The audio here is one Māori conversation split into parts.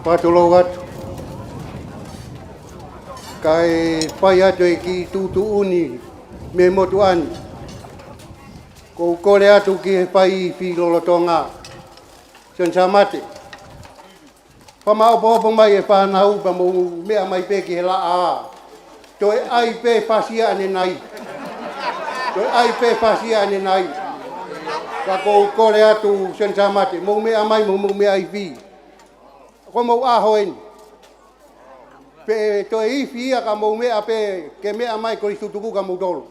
Patulo atu. Kai pai atu ki tutu uni me motuan. Ko kore atu ki pai fi lolotonga. Sensa mate. Pama opo mai e whanau pa mo mea mai pe ki he la a. Toi ai pe pasia ane nai. Toi ai pe pasia ane nai. Ka ko kore atu sensa mate. Mo mea mai mo mea ai fi. Ko mo ahoen. Pe to i fia ka mo mea pe ke mea mai ko isutuku ka mo dolo.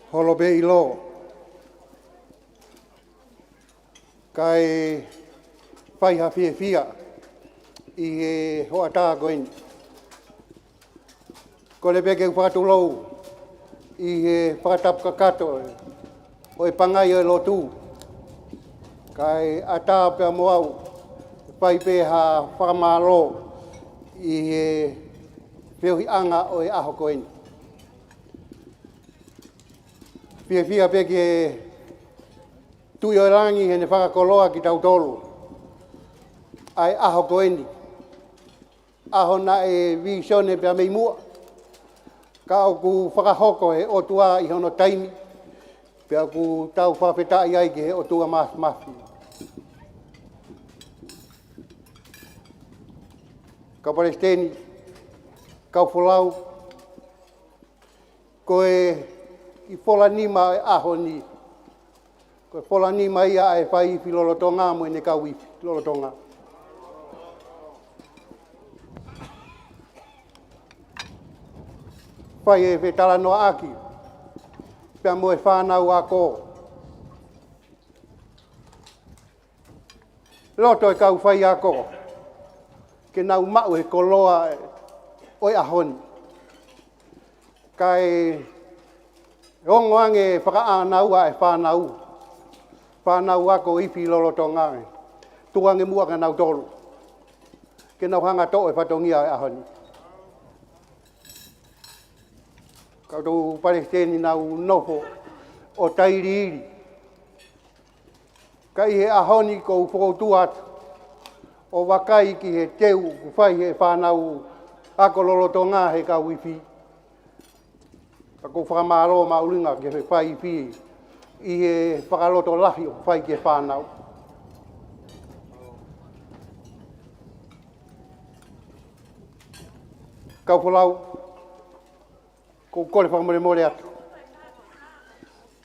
Holo be ilo. Kai pai ha fia fia. I he hoa tā goin. Ko le beke whakatulou. I he whakatap kakato. O e pangai o lotu. Kai a tā pia moau. Pai pe ha whakamalo. I he whiohi anga o e aho koin. Pia pia peke tui o rangi he ne whakakoloa ki tau tolu. Ai aho koeni. Aho na e visione pia mei mua. Ka au ku whakahoko he o tua i hono taimi. Pia ku tau whawhetai ai ki he o tua mafi. Ka Palestini, kau whulau, koe i pola nima e aho ni. Koe pola nima ia e whai iwi lolotonga mo e ne kau iwi lolotonga. Whai e whetala noa aki. Pea mo e whanau a ko. Loto e kau whai a ko. Ke nau mau he koloa oi ahoni. Kai rongo ange whakaanau a e whanau. Whanau ako iwi lolotonga. Tuange mua ka nau tolu. Ke nau hanga to e whatongia e ahoni. Kau tau Palestini nau noho o tairi iri. Kai he ahoni ko upotu atu. O wakai ki he teu ku whai he whanau ako loloto ngā he ka wifi. Ako whakamaro mauringa ke he whai pi i he whakaloto lahi o whai ke whanau. Kau whalau, ko kore whakamore more atu.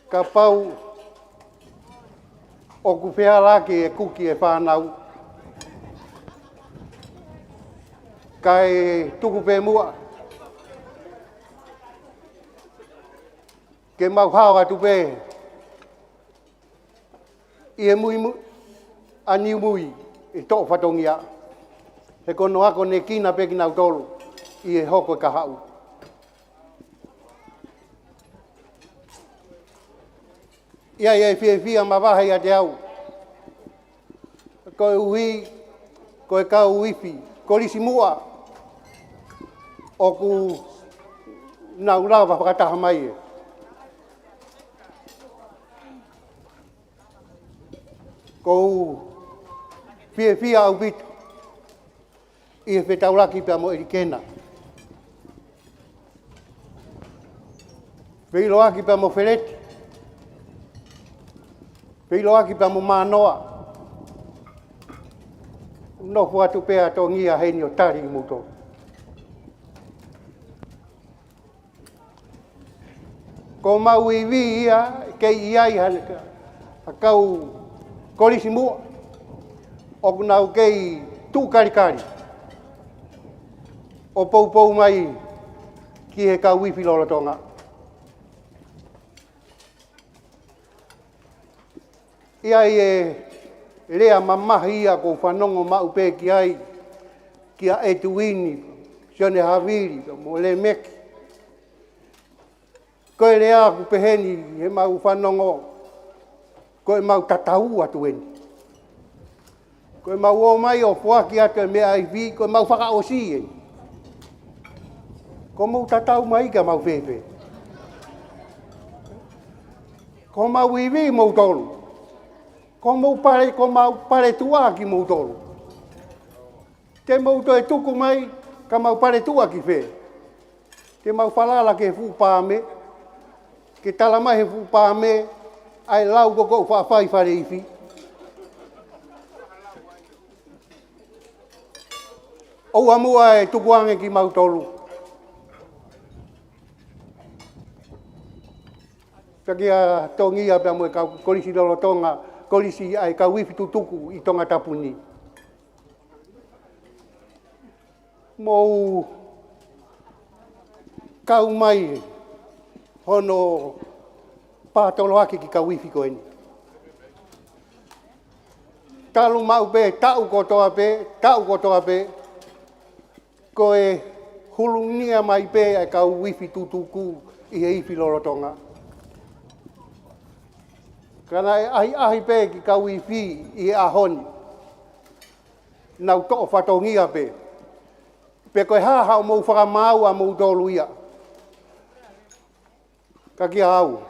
Ka pau o ku whea ke e kuki e whanau. Kai tuku pē mua. Ke mau hao atu pē. I e mui a niu mui i tō whatongia. He kono ako ne kina pē ki nau tolu i e hoko ka hau. Ia e whia ma wahai a te au. Koe ui, koe kau uipi, ko risi mua. O ku nau rawa whakataha mai e. Ko whia au bitu. I e whetauraki pia mo erikena. Whiloaki pia mo whereti. Whiloaki pia mo manoa. Nofu atu pia tō ngia heini o tari i muto. Ko mau i vi ia, kei iai haneka. Kau korisi mua. O kunau kei tū karikari. O pou mai ki he kau wifi lolotonga. Ia e rea mamahi ia ko whanongo mau pē ki ai ki a etuini, sione haviri, mo le meki. Koe rea ku peheni he mau whanongo, koe mau tatau atu eni. Koe mau o mai o whaki atu e mea i vi, koe mau whakaosi eni. Ko mau tatau mai ka mau whewe. Ko mau iwi mau tolu. Ko mau pare tua ki mau tolu. Te mau to e tuku mai, ka mau pare tua ki whe. Te mau whalala ke whupāme, ke tala mai he whupāme, ai lau koko whawhai whare iwi. Ou amua e tukuange ki mau tolu. Takia tongia pia mo ka kolisi lolotonga, kolisi ai ka wifi tutuku i tonga tapuni. Mou kau mai hono pātolo aki ki ka wifi ko eni. Talu mau pe, tau kotoa pe, koe hulungia mai pe ai ka wifi tutuku i he ifi lolotonga. Kana ahi pe ki ka wifi i ahoni. Nau to'o whatongia pe. Pe koe haha o mou whakamau a mou tolu ia. Ka kia au.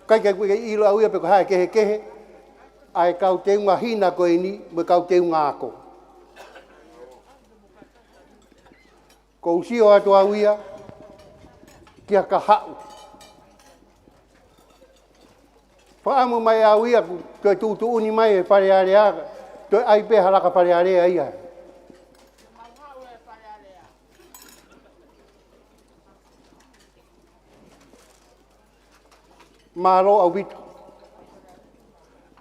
Kai ilo au ia pe koe hae kehe. Ai kau te unga hina koe ni, me kau te unga ako. Ko usio atu au ia, kia ka hau. Whaamu mai au ia, toi tūtu uni mai e pare area, toi ai pe halaka pare area ia. Maro au bitu.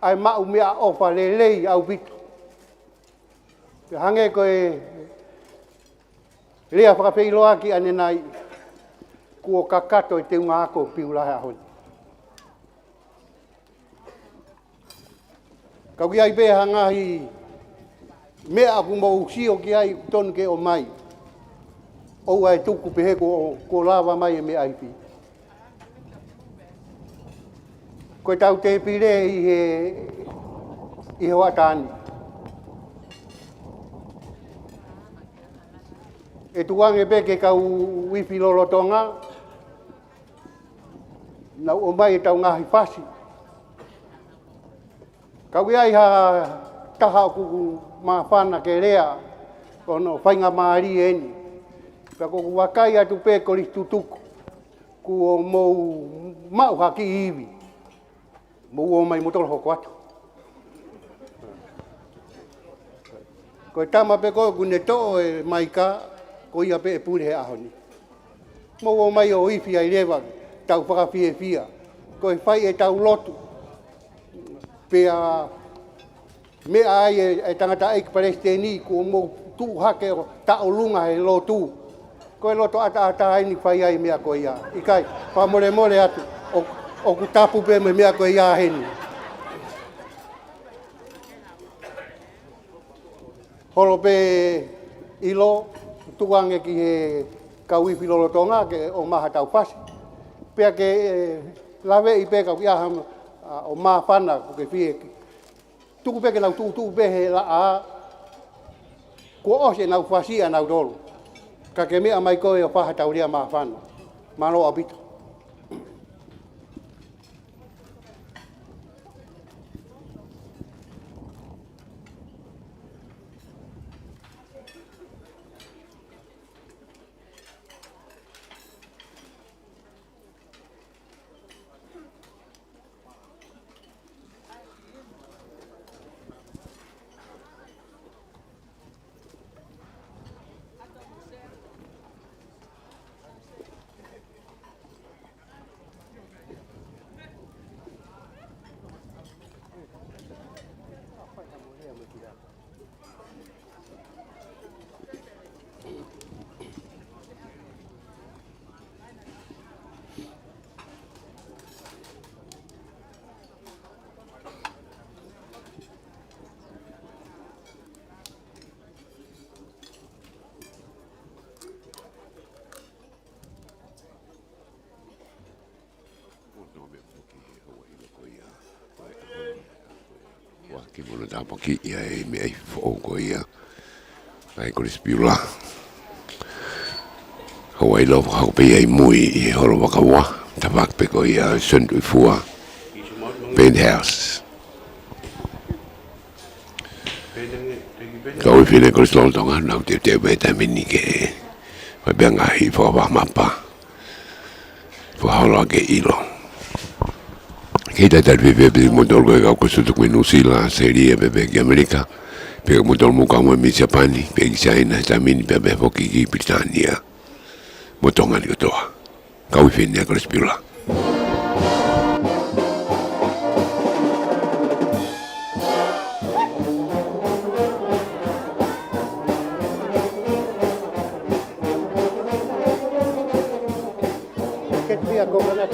Ai mau mea ofa lelei au bitu. Hange koe rea whakapeiloa ki ane nai kua kakato i te unga ako piulahe ahoni. Kau ki ai beha ngahi mea aku mau sio ki ai tonu ke o mai. Ou ai tuku pehe ko lava mai e mea ai pi. Koe tau te pire i he watani. E tuange pe ke kau wifi lolotonga. na o mai tau ngahi pasi. Kau ia iha taha ku ma whana ke rea, ono whainga maari eni. Ka ko wakai atu pe ko li tutuku, ku o mou mau haki iwi. Mou o mai motolo hoko atu. Ko e tama pe ko kune to e mai ka, ko ia pe e pure he ahoni. Mou o mai o iwi ai lewa, tau whakawhie fia. Ko e whai e tau lotu. Pea mea ai e tangata eik Palestini ko mo tu hake o taolunga he lo tu. Ko e loto ata ai whai ai mea ko ia. Ikai, whamore more atu o ku tapu pe me mea ko ia heni. Holo pe ilo tuange ki he kauipi lolotonga ke o maha tau pasi. Pea ke lawe i pe kau ia o maa whana ko ke whie ki. Tuku peke nau tuku pehe la a ko ose nau whasia nau dolu. Ka ke mea mai koe o whaha tauria maa whana. Mano abito. Ki mona tapo ki ia e me ai fo ko ia ai ko spiula ho ai lo ho pe ai mui i holo wakawa tabak pe ko ia sendu fua penthouse ko i fine ko slol tonga na te beta mini ke pa benga hi fo ba mapa fo holo ke ilo kita tal vive per motor ko ko su ko no sila serie bebe ke Amerika pe motor mo ka mo mi Japani pe China tamini pe be foki ki Britania motonga ni to ka wi fine ko spila Ket via ko kana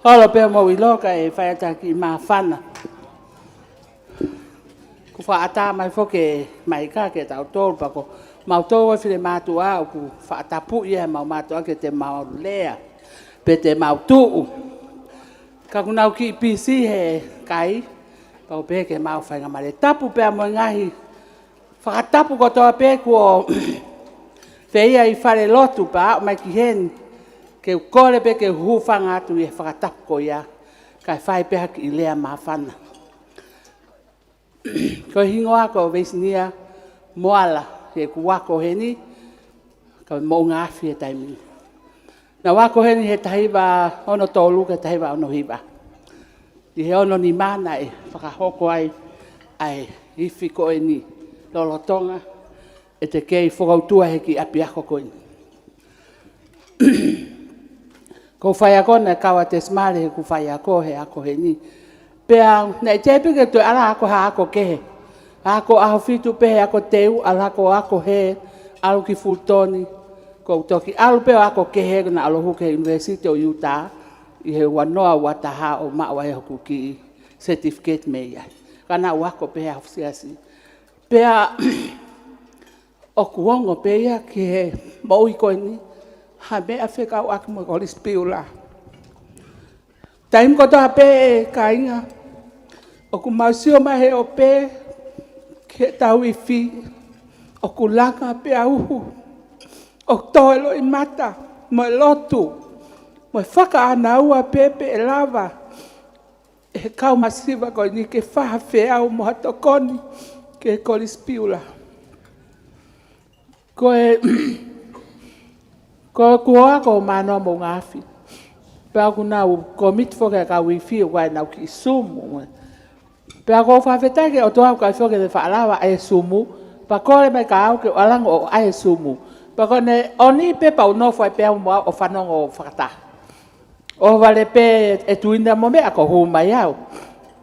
Olo pe mo iloka e whaiata ki maa whana. Ku whaata mai foke mai ka ke tau tōru pa ko mau tōru e while mātua o ku whaatapu ia mau mātua ke te mau lea pe te mau tuu. Ka kunau ki pisi he kai pa pe ke mau whainga mare tapu pe mo ngahi whakatapu ko toa pe ko Feia I whare lotu pa mai ki hen ke kore pe ke hufanga atu I whakatapu ko ia kai whai peha ki I lea maa whana. Ko hingoa ko veisinia moala he ku wako heni ka mo ngafi e taimi. Na wako heni he tahiwa ono tolu ke tahiwa ono hiwa. I he ono ni mana e whakahoko ai hifi ko e ni lolotonga e te kei whakautua he ki api ako koini. Ko whai ako na kawa te smare he ku whai ako he ako he ni. Pea, nei te pike tu ala ako ha ako kehe. Ako aho fitu pehe ako teu, ala ako he, alu ki fultoni. Ko toki alu peo ako kehe na alo huke University o Utah. I he wanoa wataha o mawa e hoku ki certificate meia. Kana wako pehe aho siasi. Pea, o kuongo peia ki he maui koe ni. Ha mea whika o aki mo kori spiula. Taim ko toha pe ka inga. O ku mausio mahe o pe ke tau I fi. O ku langa pe auhu. O toelo I mata. Mo lotu. Mo whaka ana ua pepe e lava. E kau masiva ko ni ke whaha wheau mo hatokoni. Ke kori spiula. Ko e... Ko kua ko mano mo ngafi. Pea ku nau komit foke ka wifi o kai nau ki sumu. Pea ko whawhetai ke o toa ka foke te whaalawa ai sumu. Pa kore mai ka au ke o alango o ai sumu. Pa kone oni pe pa unofu ai pea mua o whanongo o whakata. O wale pe e tuina mo mea ko hu mai au.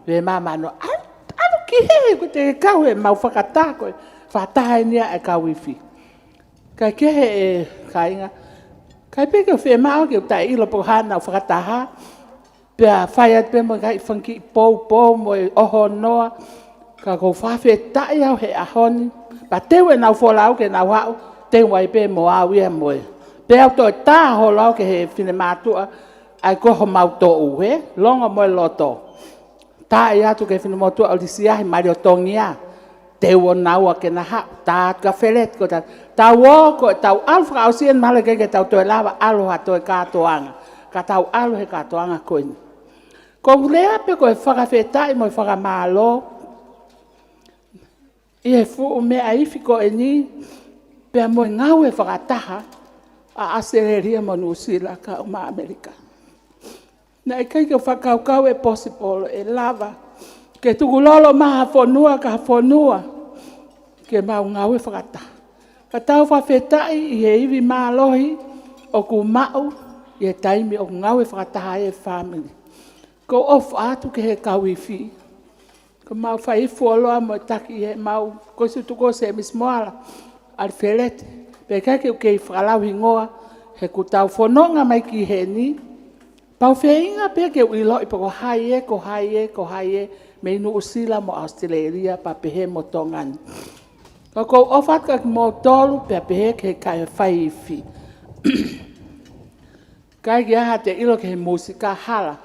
Pe mamano, anu ki he ko te kau e mau whakata koe. Whataha nia e ka wifi. Kai ke he e ka inga. Kai peke o whea mao ke o tai ilo po hana o whakataha. Pea whaiat pe mo kai whanki pou mo e oho noa. Ka ko whawhe tai au he ahoni. Pa teu e nau wholau ke nau hau. Teu wai pe mo au ia mo e. Pea au toi tā ho lau ke he whine mātua. Ai koho mau tō uhe. Longa mo e loto. Tā e atu ke whine mātua o lisiahi mari o tongia. Teu o naua ke na hau. Tā ka whelet ko tā. Tau o ko tau alfa au sien male ke tau toe lava aloha toe katoanga. Ka tau alo he katoanga koini. Ko lea pe ko e whakawhetai mo e whakamalo. I he fu mea ifi ko e ni. Pea mo e ngau e whakataha. A asereria mo Nusila ka o ma Amerika. Na e kai ke whakaukau e possible e lava. Ke tukulolo maha whonua ka whonua. Ke mau ngau e whakataha. Ka tau whawhetai I he iwi mālohi o ku mau I he taimi o ngau e whakataha e family. Ko ofu atu ke he kawifi. Ko mau whaifu oloa mo taki he mau koisu tuko se mismoala al whelete. Pe kake o kei whakalau hingoa he ku tau whanonga mai ki he ni. Pau whainga pe ke uilo I pako hai e me inu usila mo Australia pa pehe mo tongani. Ko ofat ka mo tolu pe pehe ke kai whai iwi. Kai ki aha te ilo ke he musika hala.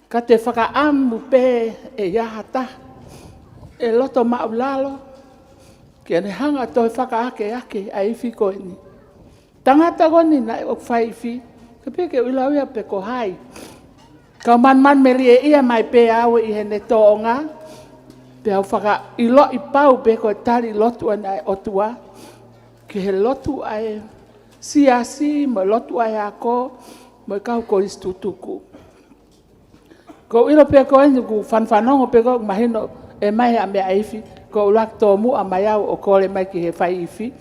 Ka te whakaamu pe e iaha ta. E loto maulalo. Ke ne hanga toi whakaake ake a iwi ko ni. Tangata goni na o whai iwi. Ka pe ke uila uia pe ko hai. Ka man meli e ia mai pe au I he ne toonga. Pe au whaka ilo I pau pe ko tari lotu ana e otua. Ke he lotu ai siasi mo lotu ai ako. Mo kau ko istutuku. Ko ilo pe ko eni ku whanwhanongo pe ko mahino e mai a mea iwi. Ko ulak tō mua mai au o kore mai ki he whai iwi.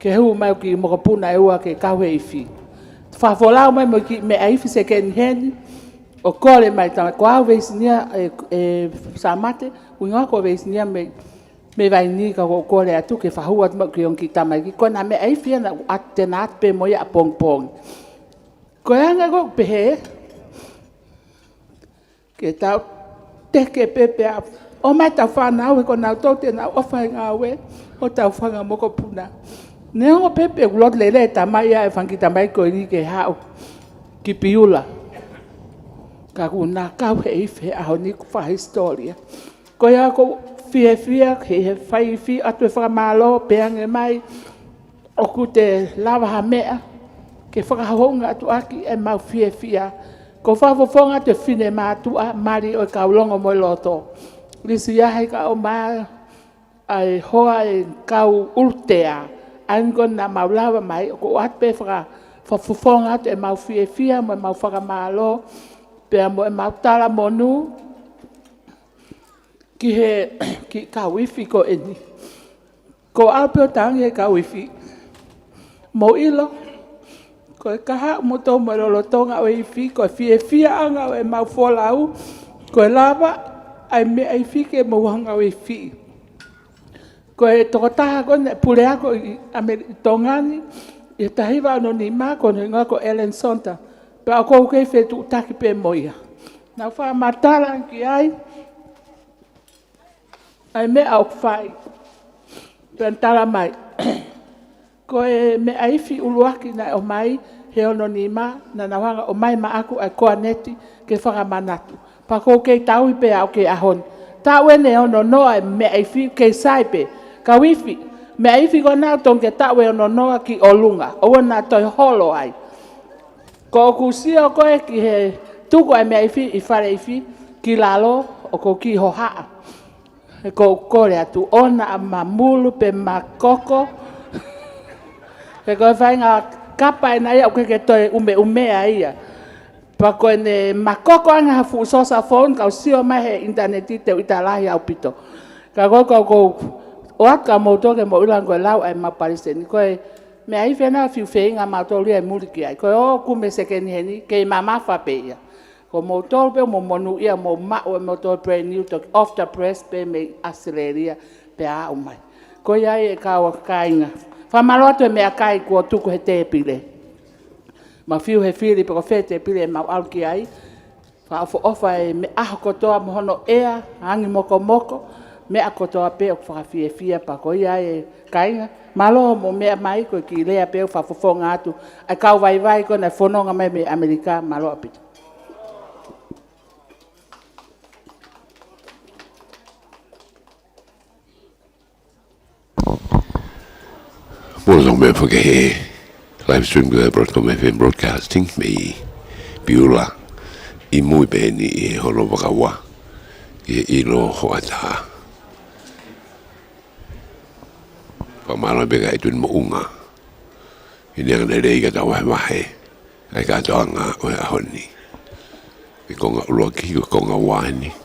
Ke hu mai ki mokapuna e ua ke kau he iwi. Whawholau mai mo ki mea iwi se ke ni heni. O kore mai tama ko au veisinia e samate. Winga ko veisinia me vai ni ka ko kore atu ke whahuat mo ki on ki tamai ki. Ko na mea iwi na at tenat pe mo ia pong pong. Ko anga ko pehe. ke tau teke pepe a o mai tau whanau e ko nau tau te nau ofai ngā we o tau whanga moko puna. Ne o pepe ulot lele ta mai a e whanki ta mai ko iri ke hao ki piula. Ka kuna kau he ife a honi ku wha historia. Ko ia ko fie he whai fi atu e whakamalo peange mai o ku te lava ha mea ke whakahonga atu aki e mau fie ko whafofonga te whine mātua mari o kaulongo mo loto. Lisi ahe ka o maa ai hoa e kau urtea angon na maulawa mai o ko atpe whafofonga atu e mau fie mo e mau whakamalo pea mo e mau tala monu ki ka wifi ko eni. Ko alpeo tangi e ka wifi. Mo ilo, ko e kaha mo tō mo rolotonga o ifi, ko e fia anga o e mau wholau, ko e lava ai me ai fi ke mo wanga o ifi. Ko e tokotaha kone pule ako i tongani, i tahiwa ano ni mā kone ngako Ellen Sonta, pe a kou kei whetu utaki pe moia. Nau wha matala ki ai me au whai, pe antala mai. Ko e me aifi uluaki na o mai he ono ni ma na nawanga o mai ma aku ai koa neti ke whakamanatu. Pa kou kei tau i pe au ke ahon. Tau ene ono noa e me aifi kei saipe. Ka wifi, me aifi ko nao tong ke tau e ono noa ki olunga. O wana toi holo ai. Ko kusia ko e ki he tuko ai me aifi i whare aifi ki lalo o ko ki hohaa. E ko kore atu ona a mamulu pe makoko. Ke koe whai ngā kapa e nai au ke toi umea ia. Pa koe ne makoko anga hafu sosa phone kau sio mai he interneti te utalahi au pito. Ka koe kau o aka mautoke mo ulang koe lau ai maparise ni koe me ai whena fiu whenga mautoli ai muliki ai. Koe o kume sekeni heni kei mamafa pe ia. Ko mautoli pe mo monu ia mo mao e mautoli pre new talk off the press pe me aceleria pe a umai. Koe ai e kaua kainga. Whamaloto e mea kai kua tuku he te pile. Ma fiu he whiri pe ko whe te pile e mau alki ai. Whaofo ofa e me aho kotoa mohono ea, hangi moko, mea kotoa pe o whakawhia pa ko ia e kainga. Malo mo mea mai ko ki lea pe o whafofonga atu. Ai kau vai ko na whanonga mai me Amerika malo apita. Mulla on me he livestream broadcasting me piula i mui beni i hono wakawa i ilo hoata. Pamalo bega itu mo unga. Ini ang nalei ka tawa mahe. Ai ka toanga o ahoni. I konga uloki ko konga wani.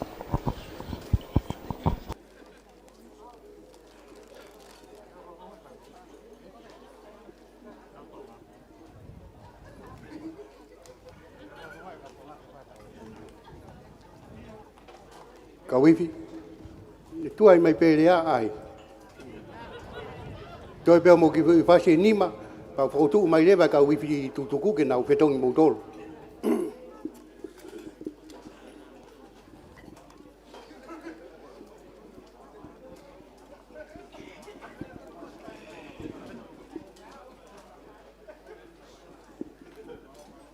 Ka wifi, tu ai mai pelea ai. Toi peo mo ki whase nima, pa whautu mai lewa ka wifi tutuku ke nau whetongi mautolo.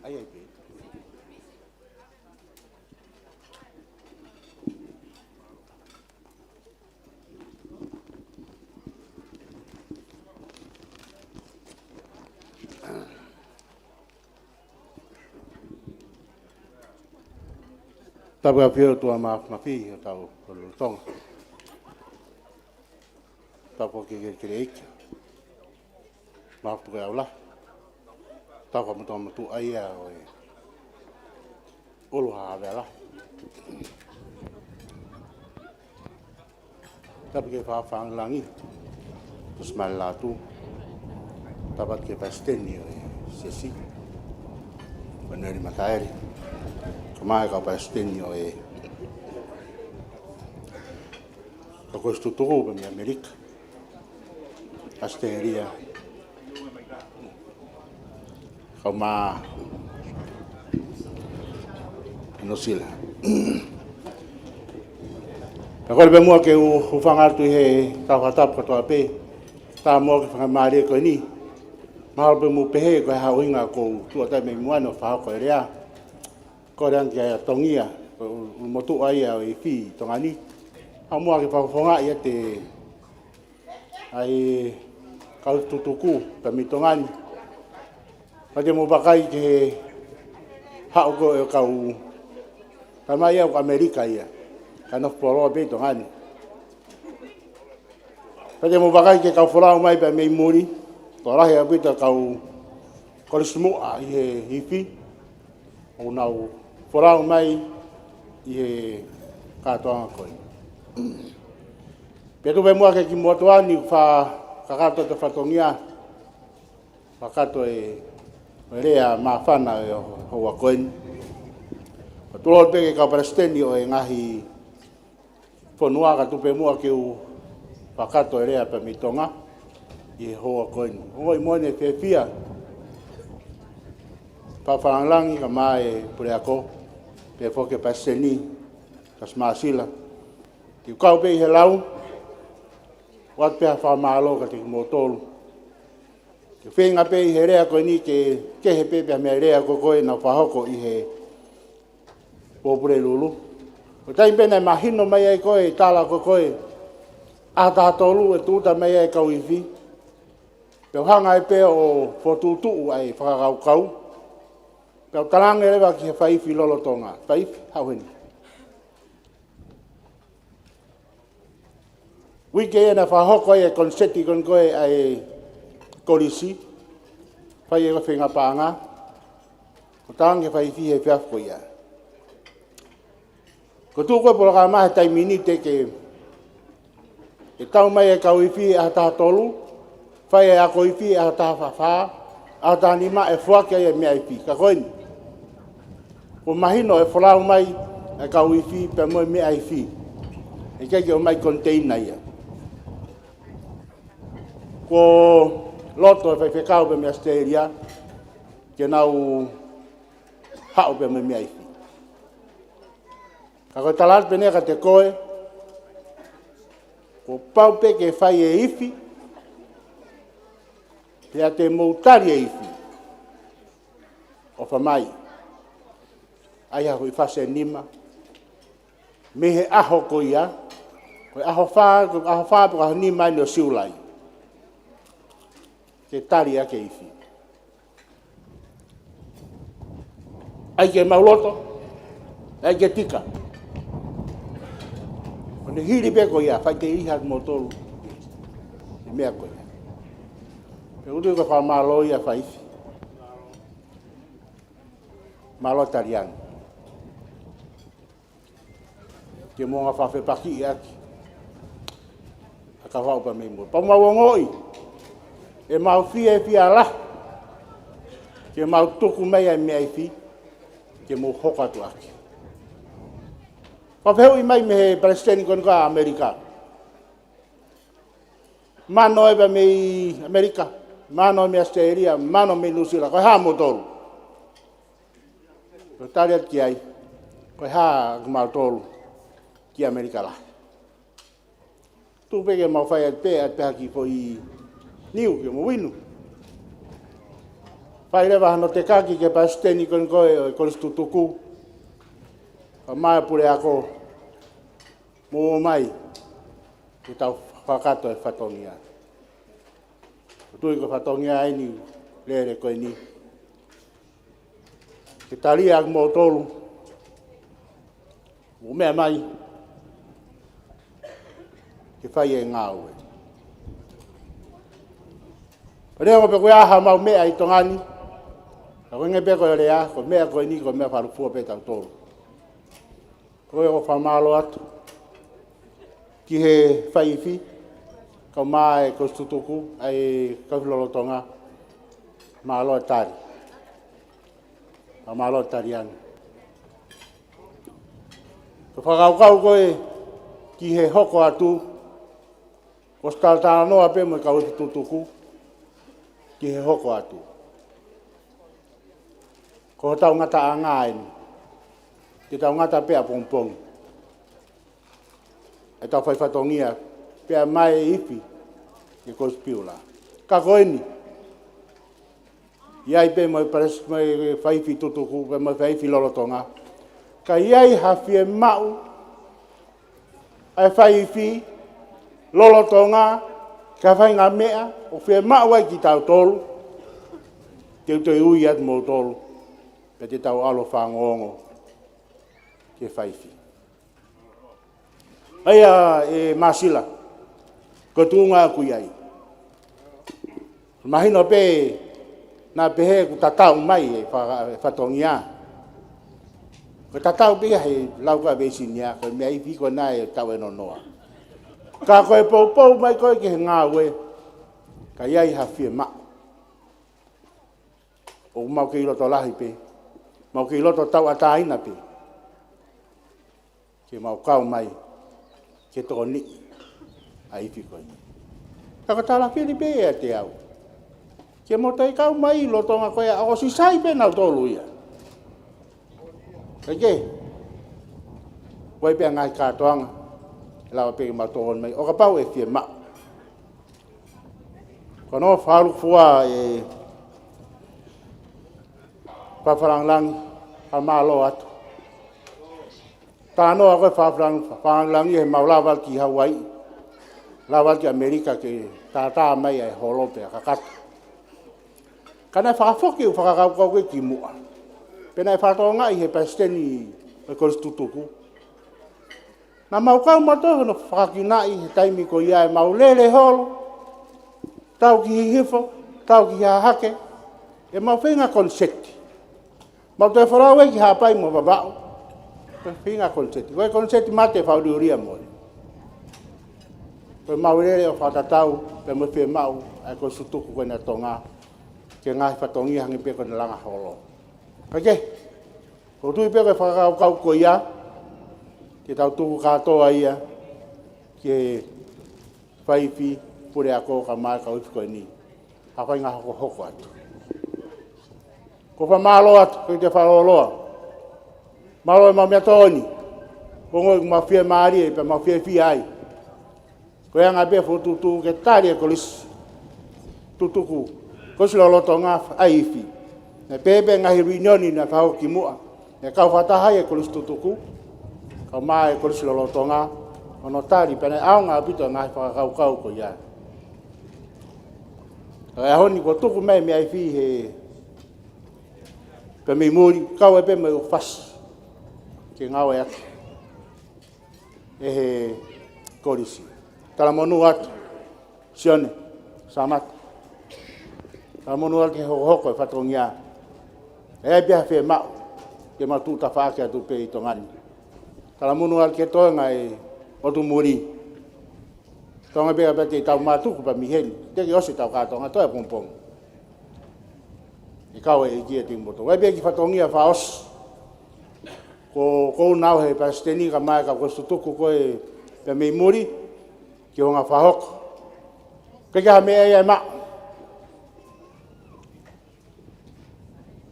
Ai ai pe. Tapa pio tua mafi o tau tonga. Tapa ke eiki. Mafu ke aula. Tapa mo tu aia o e. Olo ha vela. Tapa ke fa langi. Tus malatu. Tapa ke pasteni o e sesi. Baneri mataeri. Mai ka pasteni o e. Ka questo tuo in America. Asteria. Ka ma no sila. Agora be mo ke o fanga tu he ta fata ko to pe ta mo ke fanga mari ko ni ma be mo pe he ko ha winga ko tu ta me mo no fa ko rea ko ran ke tongia mo tu ai ai fi tongani a mo ke fa fonga ia te ai kau tutuku pe mi tongani pa te mo bakai ke ha ko e kau tama ia ko Amerika ia kana polo be tongani pa te mo bakai ke kau fola mai pe me muri to la ia bita kau korismo a he hifi o nau fola mai i ka toanga ko pe tu be mo ke ki motoani fa kakato te fatongia pakato e rea mafana e hoa koen tulo pe ke ka presteni o e ngahi fonua ka tupe mua ke u pakato e rea pe mitonga i hoa koen o i moine pe fia pa falangi ka mai pure ako pe foke presteni kas masila ti kau pe he lau wat pe fa malo ka ti motol ke fenga pe he rea ko ni ke he pe me rea ko ko na fa hoko i he popure lulu o tai pe na mahino mai ai ko e tala ko ko a ta tolu e tu ta mai ai ka wifi pe hanga pe o fotutu ai fa kau pe talang e ba ki fa i filolo tonga fa i hawen wike na fa hoko e konseti kon ko ai kolisi fa ye ko finga panga ko tang ke fa i fi e fa ko ya ko tu ko programa ta minute ke e tau mai e ka wifi a ta tolu fa ye a ko wifi a ta fa a ta ni ma e fo ke e mi ai pi ka ko ni o mahino e fola mai e ka wifi pe mo mi ai fi e ke o mai container ya ko loto e fai kau pe me Australia ke nau hau pe me ai fi ka ko talat pe ne ka te koe ko pau pe ke fai e ifi pe a te moutari e ifi o fa mai ai ha hui fase nima me he aho ko ia ko aho fa ko nima no siulai ke tari a ke ifi. Ai ke mauloto, ai ke tika. Kone hiri beko ia, fai ke iha motolu. E mea ko ia. Pe utu ka wha malo ia fai ifi. Malo tariang. Ke monga whawhe paki i aki. Aka whau pa mei mo. Pa mawongoi. E mau fia la ke mau tuku mai ai mei fi ke mo hoka tu aki pa peu i mai me president kon ka Amerika mano e ba me Amerika mano me Australia mano me New Zealand ko ha mo tolu ko taria ki ai ko ha mau tolu ki Amerika la tu pe ke mau fai pe ki foi niu ke mo winu pai leva no te kaki ke pasteni kon koe o konstitutuku pa mai pure ako mo mai ki tau whakato e whatongia tui ko whatongia ai ni lere koe ni ke talia ak mo tolu mo mea mai ke whai e ngāu e Reo pe koe aha mau mea i tongani. Ka koe nge pe koe rea, ko mea koe ni, ko mea wharufua pe tau tolu. Koe o whamalo atu. Ki he whaifi, ka maa e kostutuku, ai kawhilolotonga, maa loa tari. Ka maa loa tari anu. Ko whakaukau koe, ki he hoko atu, ko skaltana noa pe mo i kawhitutuku, ki he hoko atu. Ko tau ngata a ngāen. Te tau ngata pea pongpong. E tau whaifatongia pea mai e ipi ke kospiula. Ka koeni. Iai pe mai pares mai whaifi tutuku, pe mai whaifi lolotonga. Ka iai hawhie mau ai whaifi lolotonga ka whainga mea o whie mau ai ki tau tolu. Te utoi ui at mo tolu. Pe te tau alo whangongo ke whaifi. Aia e Masila, ko tuunga ku iai. Mahino pe na pehe ku tatau mai e whatongia. Ko tatau pe he lau ka beisinia, ko mea ipi ko na e tau e nonoa. Ka koe pou mai koe ke ngā ue, ka iai hawhie ma. O mau ke iloto lahi pe, mau ke iloto tau ataina pe. Ke mau kau mai, ke toni a ipi koe. Ka tala Filipe e te au. Ke mo tai kau mai lotonga koe a o si sai pe nau tolu ia. Ke koe pe ngai katoanga, lau pe ma toon mai, o ka pau e fie ma. Kono whalu fua e whawharanglang a malo atu. Tāno a koe whawharanglang i he mau lawal ki Hawaii, lawal ki Amerika ke tātā mai e holope a kakata. Kana whakafoki u whakakau koe ki mua. Pena e whatonga i he pasteni e konstitutuku. Na mau kau matohu no whakakina i he taimi ko ia e mau lele holo. Tau ki hihifo, tau ki hahake. E mau whenga konseti. Mau te wharau e ki hapai mo babao. Whenga konseti. Koe konseti mate whauriuria mo. Koe mau lele o whatatau, pe mo whi mau e konstitutuku koe na tonga. Ke ngai whatongi hangi pe koe na langa holo. Kake, ko tui pe koe whakakau ko ia, ke tau tuku katoa ia, ke whaipi, pure ako ka mai ka uipi koe ni. Hawhai ngā hoko atu. Ko whamalo atu, koe te whaloloa. Malo e mau mea tōni. Ko ngoi ma whia maari e pe ma whia whia ai. Koe anga pe whututu ke tari e kolis. Tutuku. Ko si loloto ngā ai iwi. Ne pepe ngahi rinyoni na whao ki mua. Ne kau whatahai e kolis tutuku. Kau maa e kolis loloto ngā. Ono tari pene au ngā pito ngahi whakakau ko ia. E honi ko tuku mei mea iwi he. Pe mei muri, kau e pe mei o whasi. Ke ngau e atu. E he korisi. Tala monu atu. Sione. Samata. Tala monu atu ke hoko e whatongia. E pia whee mau. Ke mau tūta whaake atu pe i tongani. Tala monu atu ke toenga e otu muri. Tonga pia pete i tau mātuku pa miheni. Teki osi tau kātonga toa pompong. I kau e kia timoto. Wai pia ki whatongia whaosi. Ko kou nau he pasteni ka mai ka kostutuku koe pe mei muri ki honga whahoko. Keke ha mea ia ma.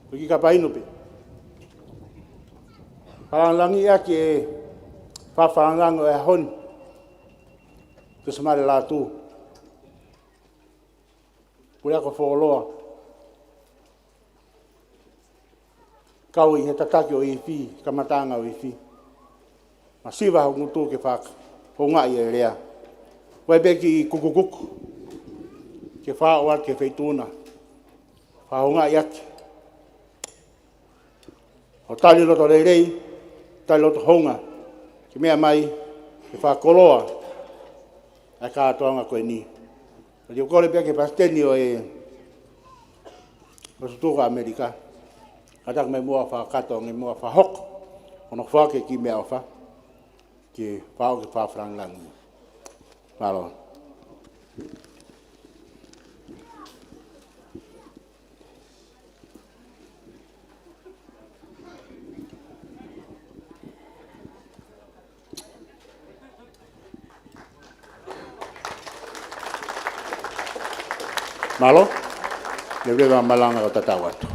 Kiki ka painu pe. Whalangi ia ki e whawhalangango e honi. Ke samare la tu. Pura ko wholoa. Kau i he tataki o iwi, kamatanga o iwi. Ma siwa hau ngutu ke whaka, ho ngā i e rea. Wai beki i kukukuku, ke whao at ke whaituna. Whao ngā i ati. O tali loto reirei, tali loto honga, ke mea mai, ke whakoloa, a kātoanga koe ni. O dio kore beki pasteni o e, o sutuka Amerika. Katak me mua whakato nge mua whahoko. Ono whake ki mea wha. Ki whao ki whawharangangi. Malo. Malo. Lebreva malanga o tatawatu.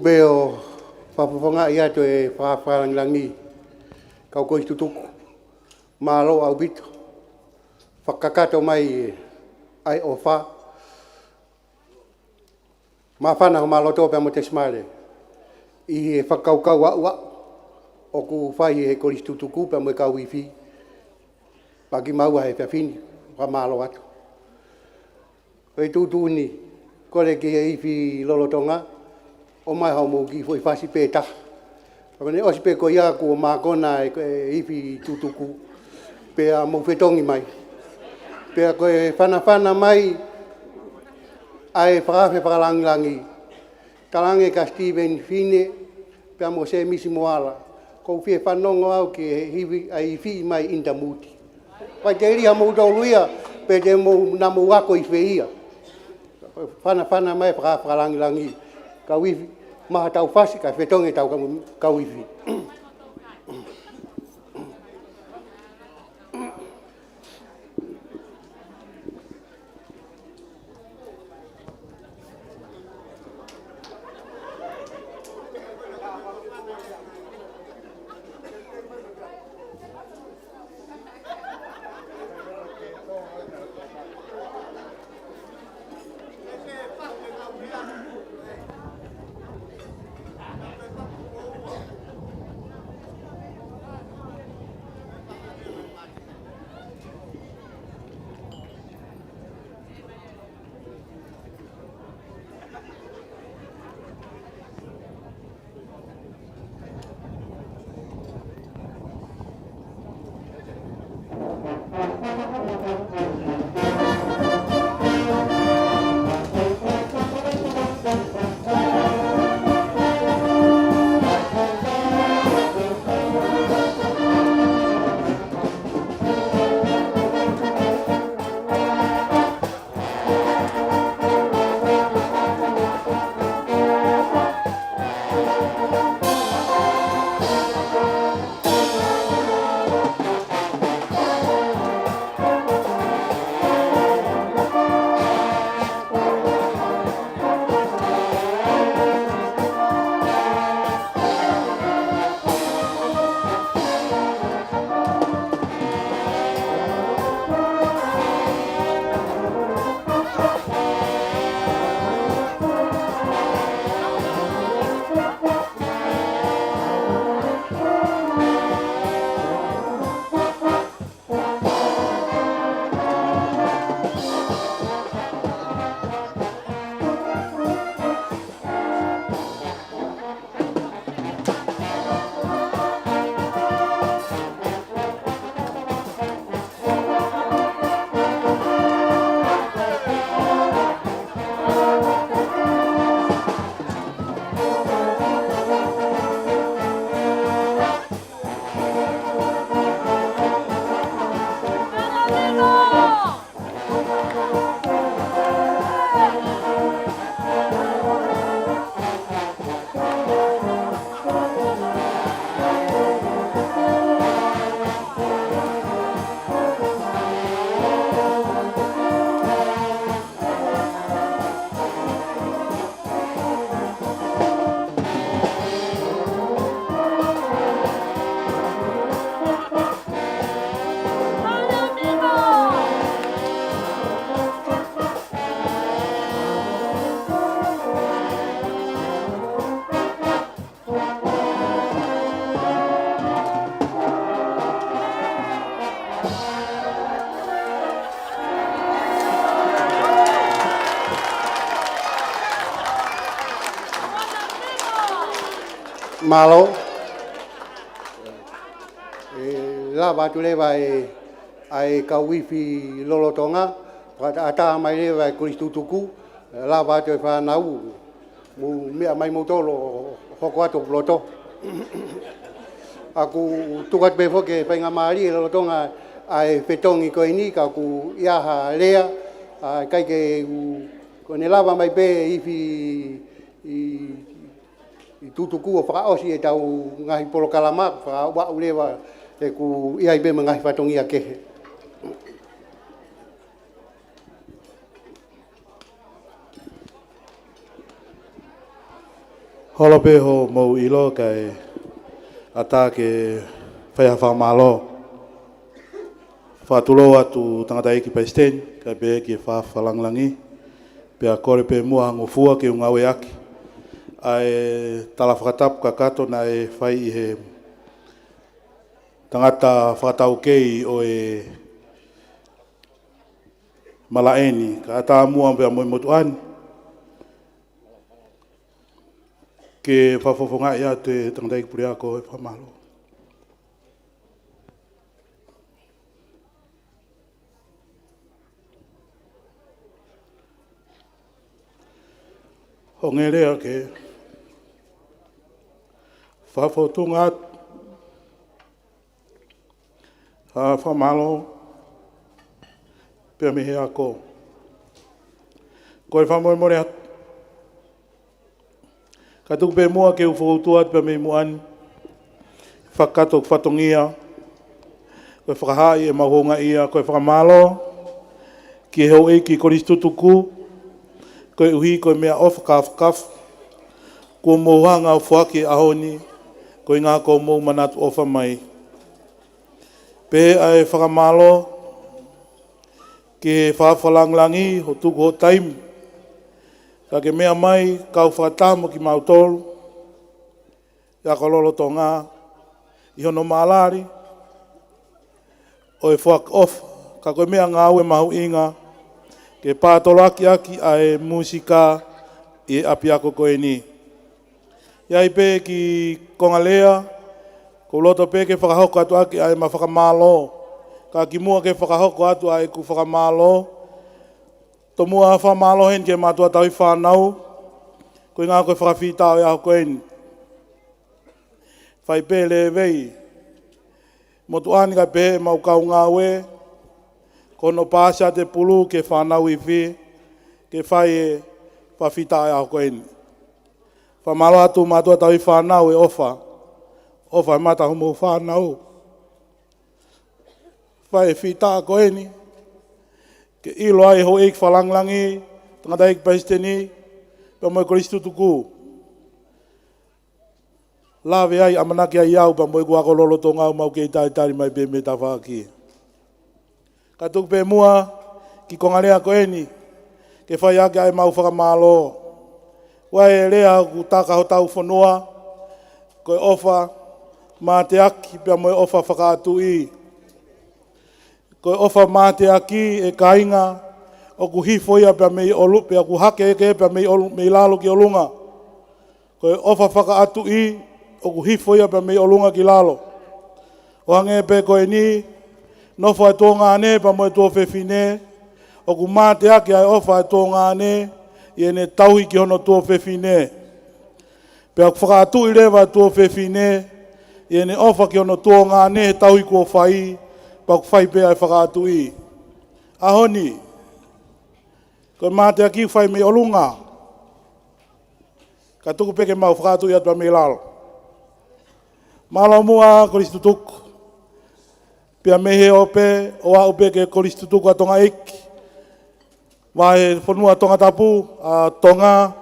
beo whapaponga ia to e whawharangirangi. Kau koe tutuku. Malo au bito. Whakakato mai ai o wha. Mawhana ho malo tō pia mo te smare. I he whakaukau ua. O ku whai he koris tutuku pia mo e kau i whi. Paki maua he whiawhini. Wa malo atu. Koe tūtūni. Kore ki he iwi lolotonga. O mai hau mō ki fwoi whasi pētah. Pakone osi pe ko ia ku o mākona e iwi tutuku. Pea mō whetongi mai. Pea koe whana mai. Ai whakawhe whakalangilangi. Talange ka Stephen Fine. Pea mō se misi moala. Kou whie whanongo au ki hiwi ai iwi mai indamuti. Pai te iri ha mō tauluia. Pe te mō namu wako i whia. Whana mai whakalangilangi. Ka wifi, maha tau whasi, ka whetonge tau ka wifi. Malo. La va tu le vai ai ka wifi lolotonga. Ata mai le vai kristutuku. La va tu fa nau. Mu mea mai motolo hoko atu loto. Aku tukat be foke pa nga mari lolotonga ai fetongi ko ini ka ku iaha lea kai ke ko ne lava mai pe ifi i tutuku o whakaosi e tau ngahi polo kalamak, wha ulewa e ku ia ibe ma ngahi whatongi a kehe. Holope ho mau ilo kai ata ke whaiha whamalo. Whatulo atu tangata eki paisten, kai pe eki whawhalanglangi. Pea kore pe mua ngofua ke ungawe aki. Ai tala whakatapu ka kato na e whai I he tangata whakatau kei o e malaeni. Ka ata mua pea moi motuani. Ke whafofonga ia te tangata eki puri ako e whamalo. Ho ngerea ke whafotunga whamalo pia mihe ako. Koe whamoe more atu. Ka tuku pe mua ke uwhautua pia mihe muani. Whakato whatongia. Koe whakahai e mahonga ia. Koe whakamalo. Ki heo eki koristu tuku. Koe uhi koe mea ofa kaf. Ko mohanga o whaki ahoni. Koe ngā ko mou manatu ofa mai. Pe ai whakamalo. Ke whawhalanglangi ho tuku ho taimi. Ka ke mea mai kau whakatamo ki mautolu. Ia kololo tō ngā. Ihono maalari. O e whak off. Ka koe mea ngā ue mahu inga. Ke pātolo aki ai musika I api ako koe ni. Iai pe ki kongalea. Ko loto pe ke whakahoko atu aki ai ma whakamalo. Ka ki mua ke whakahoko atu ai ku whakamalo. To mua whamalo hen ke matua tau I whanau. Koe ngā koe whakawhitao I aho koe ni. Whai pe le vei. Motu ani ka pe mau kau ngā we. Kono pāsia te pulu ke whanau I whi. Ke whai e whawhitao I aho koe ni. Whamalo atu matua tau I whanau e ofa. Ofa e mata homo whanau. Whai e whita koe ni. Ke ilo ai ho eik whalanglangi. Tangata eik paisteni. Pea moe Koristu tuku. Lawe ai amanaki ai au. Pea moe kuako lolo tō ngau mau kei tari mai pe me ta whaki. Ka tuku pe mua. Ki kongarea koe ni. Ke whai ake ai mau whakamalo. Wai e rea ku taka ho tau whanua. Koe ofa. Mā te aki. Pea moe ofa whakaatu I. Koe ofa mā te aki e kainga. O ku hifoia pea mei olu. Pea ku hake eke pea mei lalo ki olunga. Koe ofa whakaatu I. O ku hifoia pea mei olunga ki lalo. O hange pe koe ni. Nofo ai tō ngāne pea moe tō whewhine. O ku mā te aki ai ofa ai tō ngāne. I ene tauhi ki hono tō whewhine. Pea ku whakaatu I rewa tō whewhine. I ene ofa ki hono tō ngāne tauhi kua whai. Pa ku whai pe ai whakaatu I. Ahoni. Koe mā te aki whai mei olunga. Ka tuku peke mau whakaatu I atua mei lalo. Malo mua Koristu tuku. Pea mehe ope. O au peke Koristu tuku a tonga eki. Wahe whanua tonga tapu. Tonga.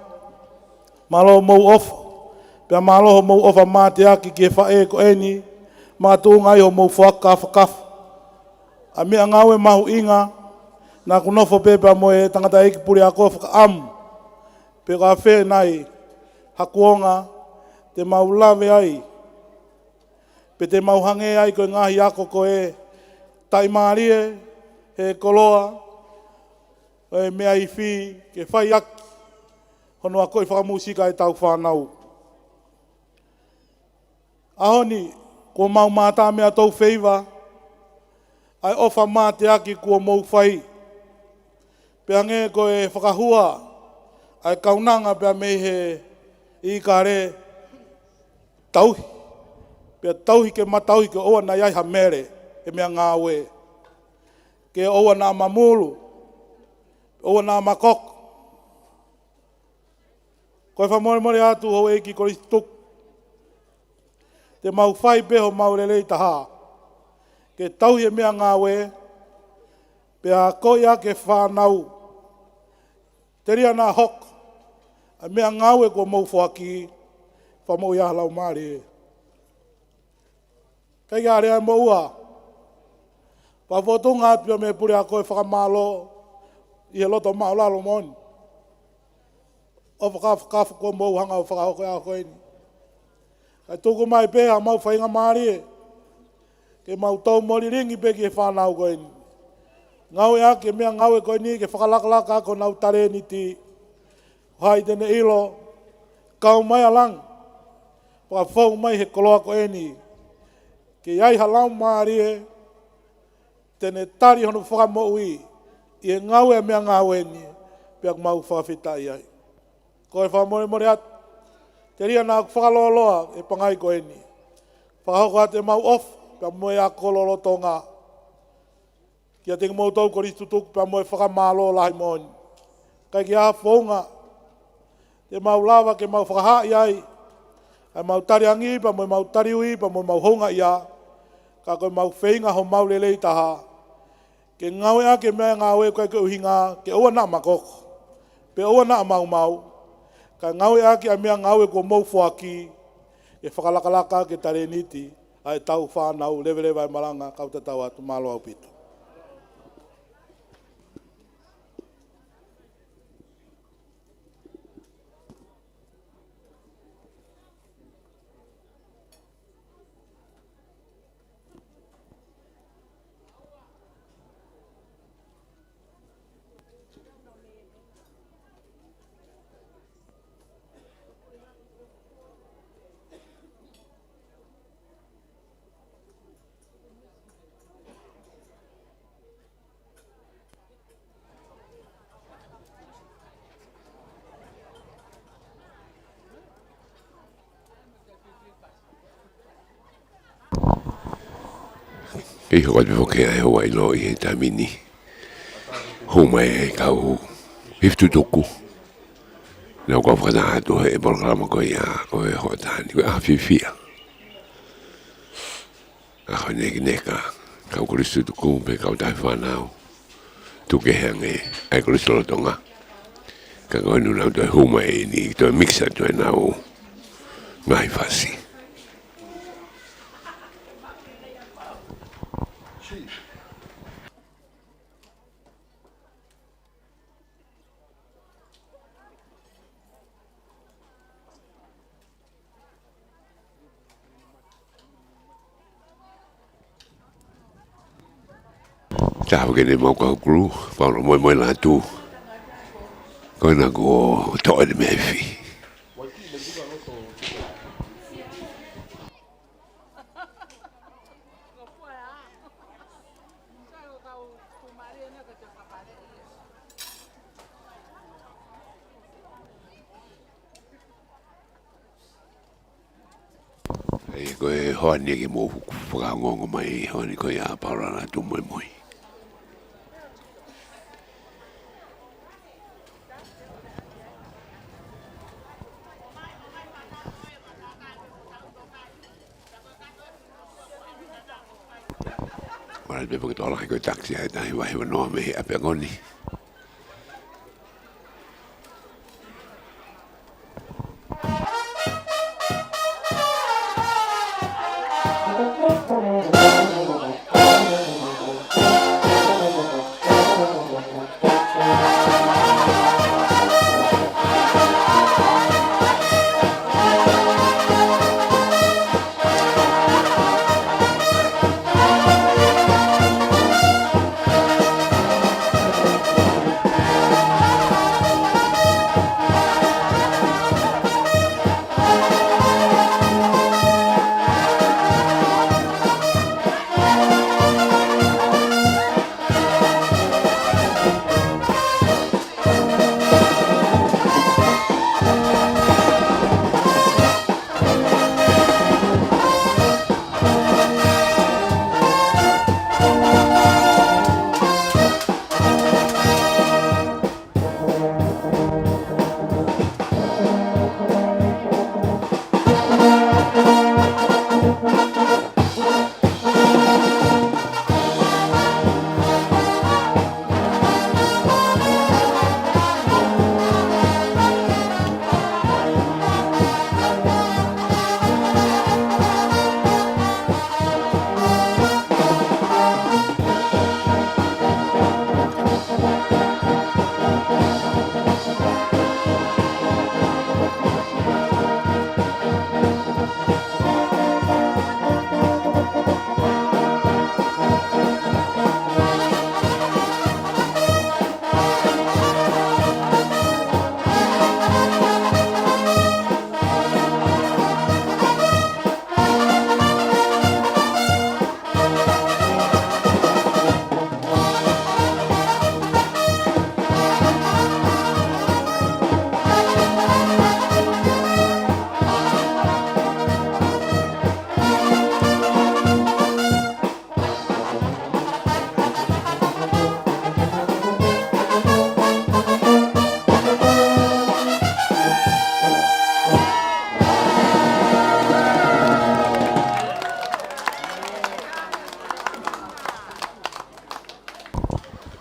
Malo mou ofa. Pea malo ho mou ofa mā te aki ki e whae ko eni. Mā tūngai ho mou whakafu. A mea ngawe mahu inga. Nā kunofo pepa moe tangata eki puri a koe whakaamu. Pe ka whē nai. Hakuonga. Te mau lawe ai. Pe te mau hange ai koe ngahi ako koe. Tai maarie. He koloa. E mea I whi. Ke whai aki. Hono a koe whakamusika e tau whanau. Ahoni. Ko mau mātā mea tau wheiva. Ai ofa mā te aki kua mou whai. Pea nge koe whakahua. Ai kaunanga pea mei he I kare tauhi. Pea tauhi ke matauhi ke oa na iai ha mere. E mea ngā we. Ke oa na mamulu. Oa na makok. Koe whamore atu ho eki Koristu tuku. Te mau whai peho mau lelei taha. Ke tauhi e mea ngā we. Pea koe a ke whanau. Te ria nā hok. A mea ngā we kua mau whaki. mo ia lau mari. Kai gare mo ua. Pa fotunga pia me puri ako e whakamalo i he loto maulalo moni. O whakawhakafu ko mo hanga o whakahoko e ako eni. Kai tuku mai pēha mau whainga mari e. Ke mau tau mori ringi pe ki e whanau ko eni. Ngau e ake mea ngau e ko eni ke whakalakalaka ako nau tare ni ti. Hai tene ilo. Kau mai alang. Paka whau mai he koloa ko eni. Ke iai halau mari e. Tene tari hono whakamo ui. I e ngau e mea ngau eni. Pea mau whawhita iai. Ko e whamore more atu. Te ria nā whakaloloa e pangai ko eni. Whakahoko ate mau off. Pea moe a kololo tonga. Kia te mau tau koristu tuku. Pea moe whakamalo lahi moni. Kai ki a whaunga. Te mau lava ke mau whakaha iai. Ai mau tari angi. Pea moe mau tari ui. Pea moe mau honga ia. Ka koe mau whainga ho mau lelei taha. Ke ngau ea ke mea ngau e koe ke uhinga. Ke oa na makoko. Pe oa na mau mau. Ka ngau ea ke a mea ngau e ko mau fuaki. E whakalakalaka ke tare niti. Ai tau whanau lewe ai maranga. Kau te tau atu malo au pito. E ho kai foke ai ho ai lo i tamini. Ho mai kau iftu toku. Na ko fa da to e programa ko ia ko e ho tani ko a fifia. A ho ne ka kau ko risu toku pe kau dai fa nau. Tu ke hange ai ko risu tonga. Ka ko nu na to ho mai ni to mixa to nau. Mai fasi. Tahu ke ni mau kau guru, kalau moi lah tu, kau nak go tak ada mefi. Kau hon ni ke mau fukangong mai hon kau ya parana tu moi. Malah dia begitu orang ikut taksi ada wahai menome apa yang ni.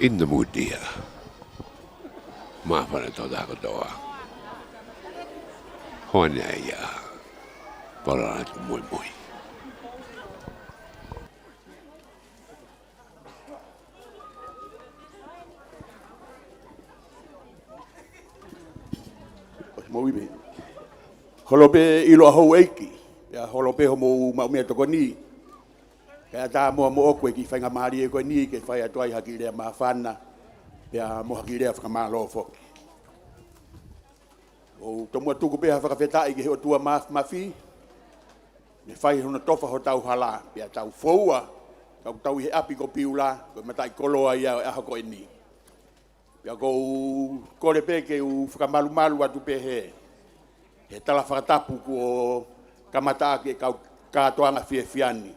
in the mood dia. Maafan ito da katoa. Honya ya. Para ito muy. Moibe. Holope ilo ho eiki. Ya holope ho mo me to koni. Kaya ta mo okwe ki fainga mari e koni ke fai atoi hakile mafana. Ya mo hakile fa malo fo. O to mo tu ko pe fa feta i ke o tua mafi. Me fai hona tofa ho tau hala. Ya tau foua. Tau he api ko piula. Ko matai koloa ia a ko ini. Pia ko le peke u whakamalu atu pe he. He tala whakatapu ko kamata ke katoanga fiani.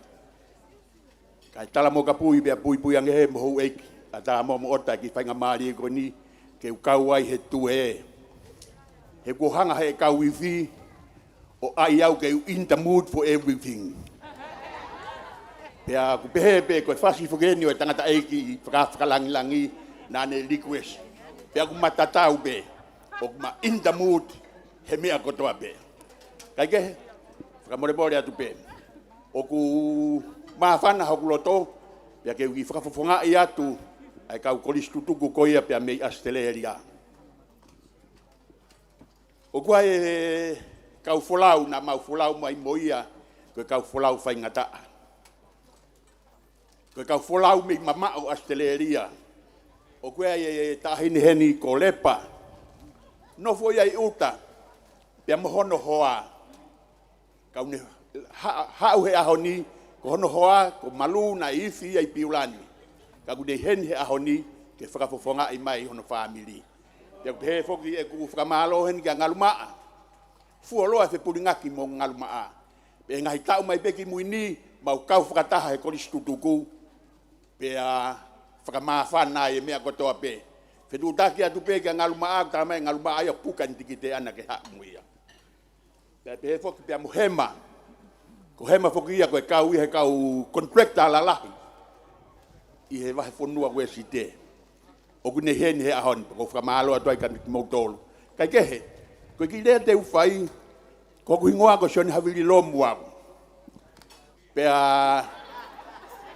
Kai tala mo ka pui pia pui ange he mo eiki. Ata mo ota ki whainga maari ko ni ke u kauai he tue. He ko hanga he kau iwi o ai au ke u in the mood for everything. Pia ku pehe pe ko fasi fogeni o tangata eiki whakalangi nane request. Pia ku matatau be. O ma in the mood he mea kotoa be. Kai ke whakamore atu be. O ku maafana hoku loto. Pia ke uki whakafofonga i atu. Ai kau kolis tutuku koia pia mei asteleria. O kua e kau folau na mau folau mai moia. Koe kau folau whai ngataa. Koe kau folau mei mamao asteleria. O koe e tahini heni ko lepa. No foi ai uta. Pia mohono hoa. Kau ne hau he ahoni. Ko hono hoa, ko malu na ifi ai piulani. Kau ne heni he ahoni. Ke whakafofonga i mai hono family. Pia he foki e ku whakamalo heni ka ngalumaa. Fuoloa fe pulingaki mo ngalumaa. Pia ngahi tau mai peki muini. Mau kau whakataha he kolis tutuku. Pia whakamawhana e mea kotoa pe. Whetu taki atu pe kia ngalumaa, tamai ngalumaa aia pukan tiki te ana ke haku muia. Pea pe he foki pia muhema. Ko hema foki ia koe kau he kau contractor lalahi. I he wahe whanua koe si te. O kune heni he ahon, ko whakamalo atu ai kaniki mautolo. Kai kehe, koe ki lea te ufai, ko kuhingoa ko sioni havili lomu au. Pea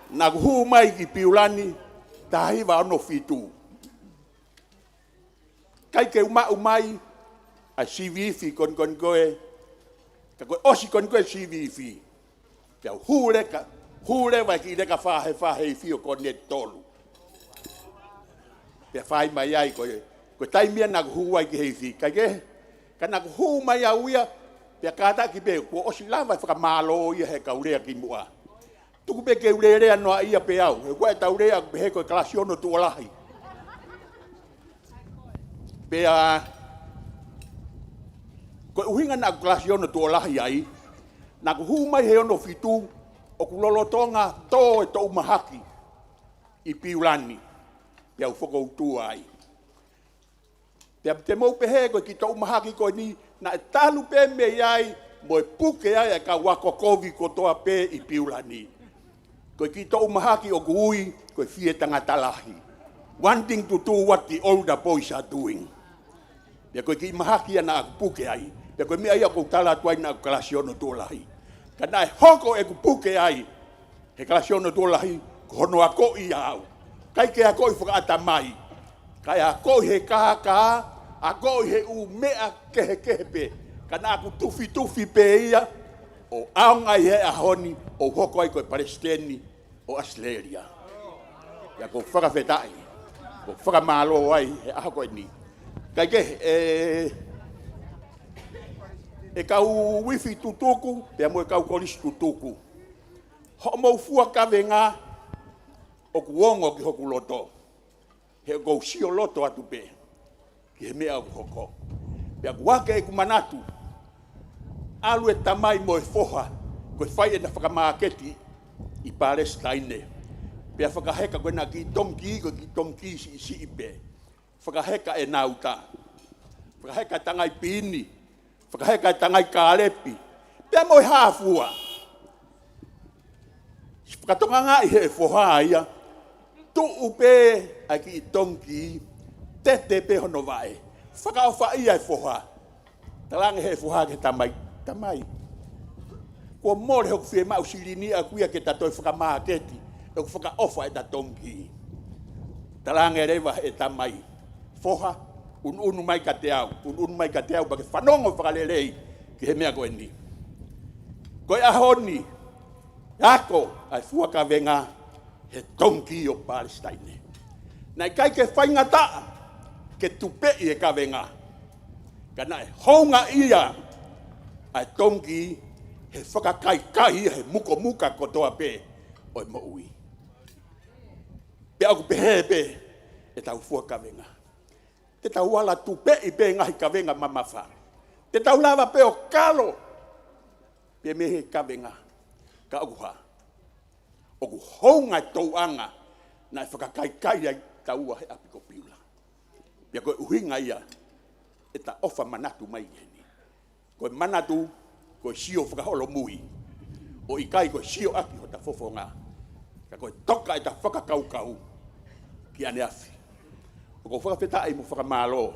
na kuhu mai ki piulani, tahiwa ono fitu. Kai ke umai, a CVF kon koe, ka koe osi kon koe CVF. Pia hure vai ki reka whahe i fio kon net tolu. Pia whai mai ai koe taimia na kuhu ai ki heifi. Kai ke, ka na kuhu mai au ia, pia kata ki pe, ko osi lava whakamalo ia he kaurea ki mua. Tuku pe ke urerea noa ia pe au. He koe taurea he koe klasiono tuolahi. Pea koe uhinga na klasiono tuolahi ai. Na kuhu mai he ono fitu. O kulolotonga to e to umahaki. I piulani. Pea ufoko utua ai. Pea te mou pe he koe ki to umahaki koe ni. Na e talu pe me iai. Mo e puke ai e ka wako kovi kotoa pe i piulani. Koe ki tau mahaki o kui, koe fie tangatalahi. Wanting to do what the older boys are doing. Pia koe ki mahaki ana aku puke ai. Pia koe mea ia kou tala tuai na kalasiono tuolahi. Kana e hoko e ku puke ai. He kalasiono tuolahi, ko hono ako i au. Kai ke ako i whakaata mai. Kai ako i he kahaka, ako i he u mea kehe. Kana aku tufi pe ia. O aonga i he ahoni, o hoko ai koe Palestini, o Australia. Ia ko whakawhetai, ko whakamalo ai he aho koe ni. Kai ke, e kau wifi tutuku, pia mo e kau kolis tutuku. Ho mau fua kawenga, o kuongo ki hoku loto. He kou sio loto atu pe, ki he mea o hoko. Pia kuake e kumanatu, alu e tamai mo e foha, koe whai e na whakamaketi i Palestine. Pea whakaheka koe na ki tomki, koe ki tomki si ipe. Whakaheka e nauta. Whakaheka tangai pini. Whakaheka tangai kārepi. Pea mo e hāfua. Whakatonga ngā i he foha ia. upe aki i tonki te pe hono vai. Whakaofa ia e foha. Talange he foha ke tamai. Ko mole hoku fie mau silini a kuia ke tatoi whakamāketi. E ku whakaofa e ta tonki. Talange rewa e tamai. Foha, unu mai ka te au. Unu mai ka te au, bake whanongo whakalelei ki he mea koe ni. Koe ahoni, ako ai fuaka venga he tonki o Palestine. Nai kai ke whainga taa, ke tupei e ka venga. Kana e honga ia ai tonki he whakakai he muka kotoa pe o e moui. Pe aku pe e tau fuaka venga. Te tau wala tupei pe ngahi ka venga mamafa. Te tau lava pe o kalo pe mehe ka venga. Ka okuha. Oku honga touanga na e whakakai ai taua he apiko piula. Pia koe uhinga ia e ta ofa manatu mai heni. Koe manatu, koe sio whakaholo mui. O ikai koe sio aki ho ta fofonga. Ka koe toka e ta whakakaukau ki ane afi. O koe whakawheta ai mo whakamalo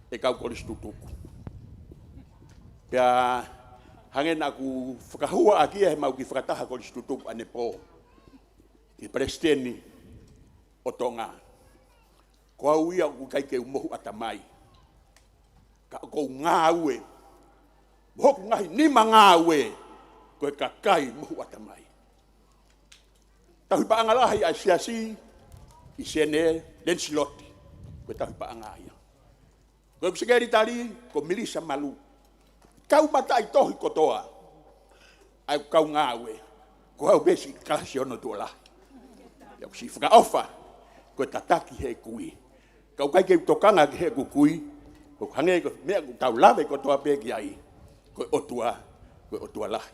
e kau kolis tutuku. Pia hangen aku whakahua aki he mau ki whakataha kolis tutuku ane po. Ki presteni o tonga. Koa uia ku kai ke umohu atamai. Ka ko ngawe. Moku ngahi nima ngawe. Koe kakai mohu atamai. Tahu pa angalahi ai siasi i sene lensiloti. Koe tahu pa angaya. Koe psikeri tali ko milisa malu. Kau matai tohi kotoa. Ai kau ngawe. Ko au besi kalasi ono tuola. Ya si fuka ofa. Koe tataki he kui. Kau kai ke tokanga ke he kui. Ko hange ko mea ku tau lave ko toa peki ai. Ko otua lahi.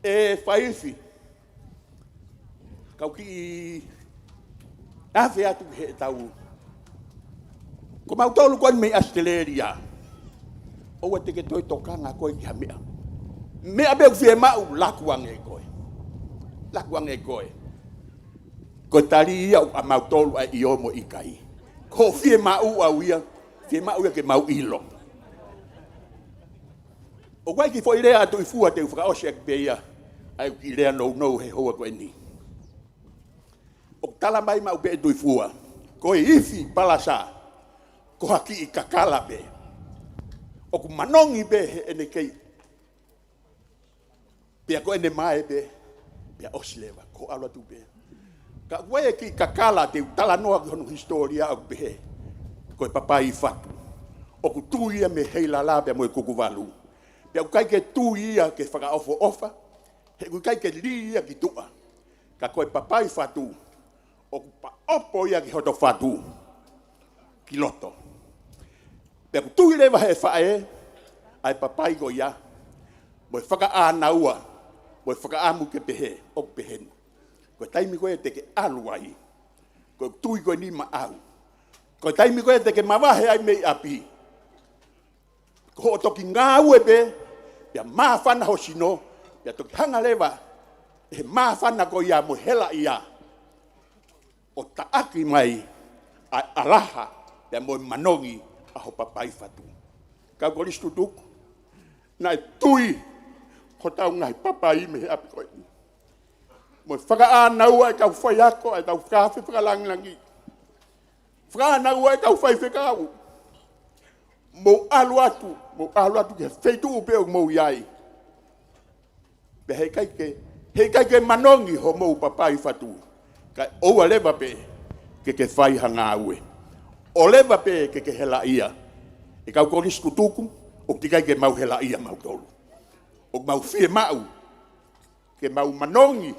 E faifi. Kau ki afe atu he tau. Ko mau tolu kon me Australia. O te ke toi tokanga ko ki mea. Mea be fie mau lakuang e koe. Lakuang e koe. Ko tali ia a mau tolu ai iomo ikai. Ko fie mau au ia. Fie mau ia ke mau ilo. O wai ki foi lea tu ifua te ufaka osek beia. Ai ki lea no he hoa koe ni. O tala mai mau be tu ifua. Ko ifi palasa. Ko haki i kakala be. O ku manongi be he ene kei. Pia ko ene mai be. Pia osleva. Ko ala tu be. Ka wai ki kakala te tala noa ki honu historia au be. Ko e papai fatu. O ku tuia me heila labe mo e kukuvalu. Pia ku kai ke tuia ke whakaofo ofa. He ku kai ke lia ki tua. Ka ko e papai fatu. O ku pa opo ia ki hoto fatu. Ki loto. Pia ku tui lewa he whae. Ai papai go ia. Mo e whaka anaua. Mo e whaka amu ke pehe. O pehen. Ko e taimi koe te ke aluai. Ko e tui koe ni ma au. Ko taimi koe te ke mawahe ai mei api. Ko o toki ngā ue pe, pia mawhana ho sino, pia toki hanga lewa, e mawhana ko ia mo hela ia. O taaki mai, a alaha, pia mo manongi, aho papai fatu. Kau kolis tutuku, na e tui, ko tau ngai papai me api koe. Mo whaka anaua e kau whai ako, e tau whakawhi whakalangilangi. Whana ua e kau whai whekau. Mo alu atu ke wheitu upeo mo iai. Pe hei kai ke manongi ho mo papai fatu. Kai oua lewa pe ke whai hanga ue. O lewa pe ke hela ia. E kau koris kutuku, o ki kai ke mau hela ia mau tolu. O mau fie mau, ke mau manongi,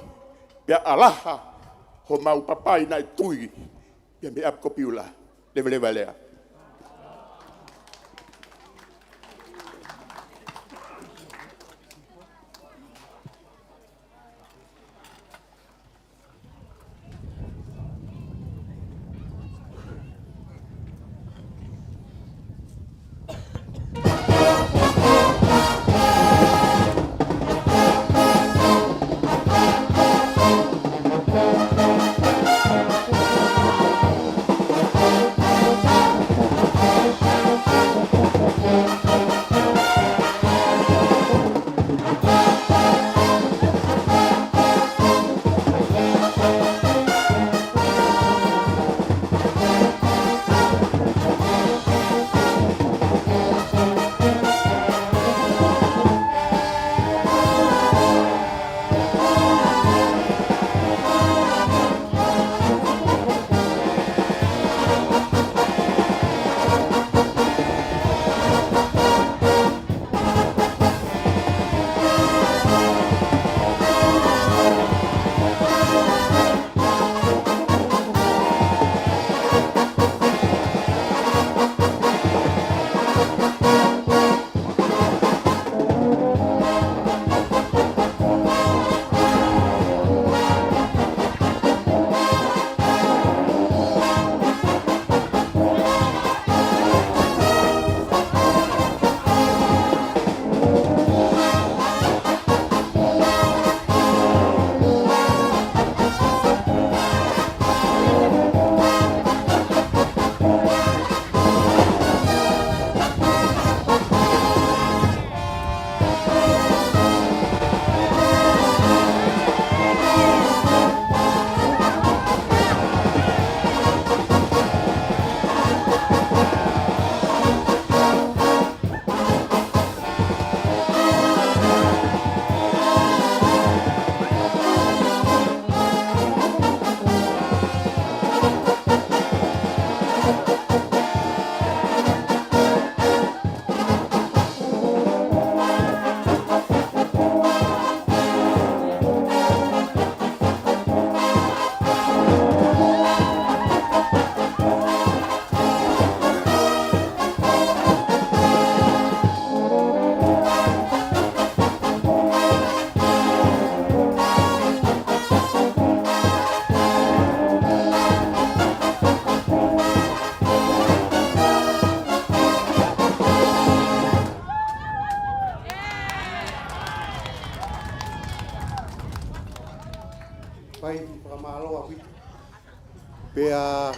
pe alaha ho mau papai nai tui. Pia me ap kopiula, lewa lea. pai whakamalo a whitu. Pea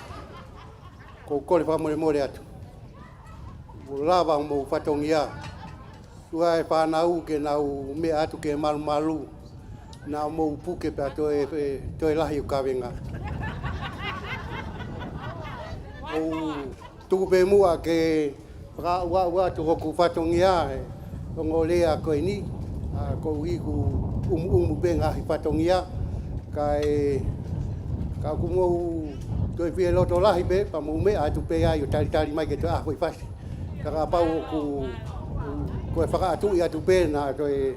ko kore whamore atu. Lava mo whatongia. Tua e whanau ke nau me atu ke malu. Na mo puke pea toe lahi o kawenga. O tuku pe mua ke ua tu hoku whatongia e ongo lea koe ni. Ko iku benga hi whatongia. Ka kumou toi pia loto lahi pe pa mo me atu pe ai o tali mai ke to a hoi fasi. Ka pau ko whakaatu i atu pe na toi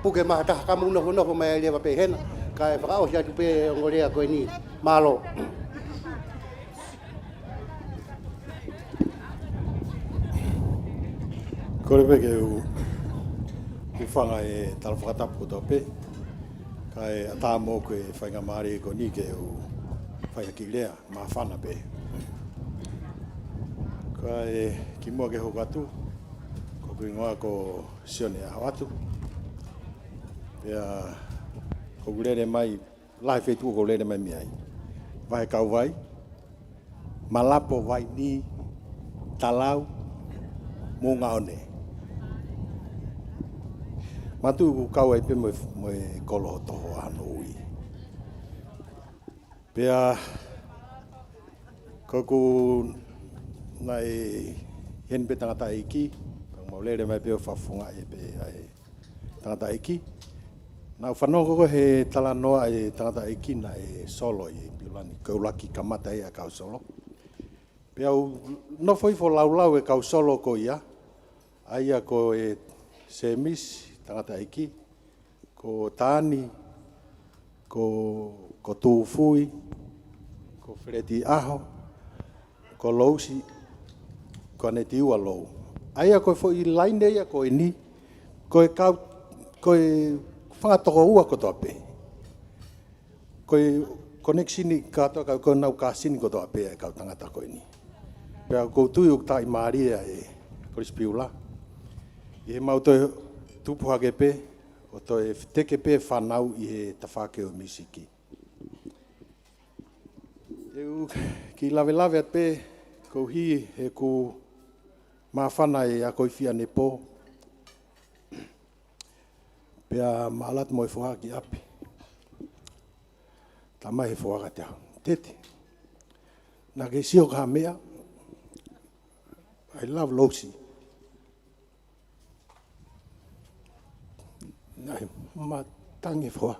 puke maha taha kamu noho mai lewa pe hena. Ka whakao si atu pe ongo lea koe ni malo. Kore pe ke u whanga e tala whakatapu ko tō pe. Ka e ata mō koe whainga maari ko ni ke u whaia ki lea, maa whana pe. Ka e ki mua ke hoku atu, ko kui ngoa ko sione a hawatu. Pea ko kulere mai, lai whetu ko kulere mai miai. Vai kau vai, malapo vai ni, talau, mō ngaone. Matu ku kau ai pe mo kolo toho ano ui. Pea ko ku nai hen pe tangata iki, pang maulere mai pe o whafunga e pe ai tangata iki. Nau whanoko ko he tala noa e tangata iki na e solo i pilani, kau laki kamata e a kau solo. Pea no foi fo lau e kau solo ko ia, aia ko e semis, tangata iki, ko tani, ko tūfui, ko whireti aho, ko lousi, ko aneti ua lou. Aia koe fo i laine ia koe ni, koe whangatoko ua ko toa pe. Koe koneksini katoa koe nau kāsini ko toa pe e kau tangata koe ni. Pea kou tui o tai maaria e korispiula. I he mau toi tupu hake pe, o toi teke pe whanau i he tawhake o misiki. Ki lawe at pe, kou hi he ku mawhana e a koi whia ne pō. Pea maalat mo e whuha ki api. Ta mai he whuaka te hau. Tete. Nā ke sio ka mea. I love Losi. Nai matangi whua.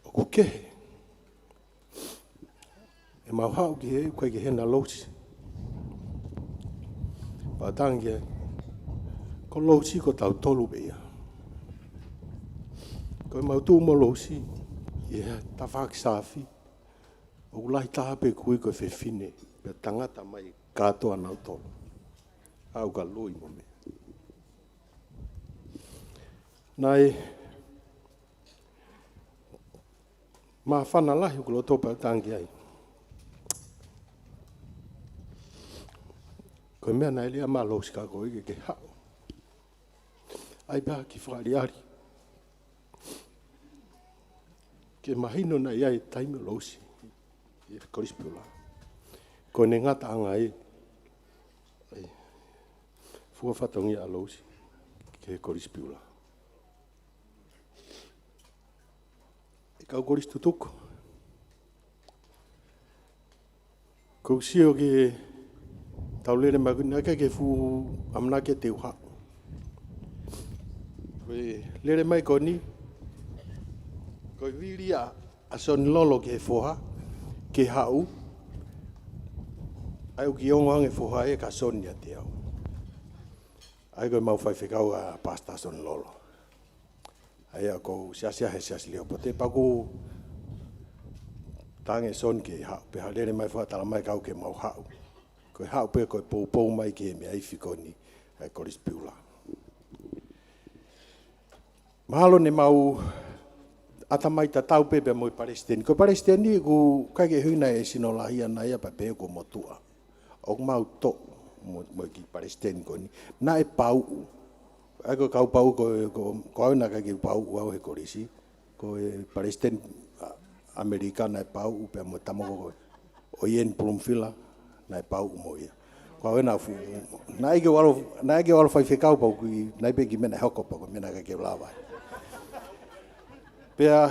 O ku kehe. E mau hau ki he, koe ki hena Losi. Patangi e. Ko Losi ko tau tolu beia. Koe mau tū mo Losi. I he tawhaki sāwhi. O ulai tāpe kui koe whewhine. Pea tangata mai katoa nau tolu. Au ka lui mo me. Nai, maa whana lahi uko lo topa tangi ai. Koe mea nai lea maa Losi ka koe ike ke hao. Ai pēha ki whaariari. Ke mahino nai ai taime Losi. I korispula. Koe ne ngata anga e. Fua whatongi a Losi. Ke korispula. Kau koris tutuko. Kau sio ke taulere maguna ke fu amna ke te uha. Koe lere mai ko ni. Koe viri a son lolo ke foha ke hau. Ai ki ongang e foha e ka son ya te au. Ai koe mau fai whekau a pasta son lolo. Ai ako sia he sia leo pote paku tange son ke ha pe halere mai fa tala mai kau ke mau hau ko hau pe ko po mai ke me ai fikoni ai korispiula mahalo ne mau ata mai ta tau pe mo Palestine ko Palestine ku ka ke hina e sinola hia na ia pa pe ko motua o mau to mo ki Palestine ko ni na e pau. Ako kau pau ko na ka ki pau wa he korisi ko Palestine Americana e pau upe mo tamoko o yen Plumfila na e pau mo ia. Ko na fu na ige walo fai fekau pau ki na be ki mena hoko pau mena ka ke lava. Pea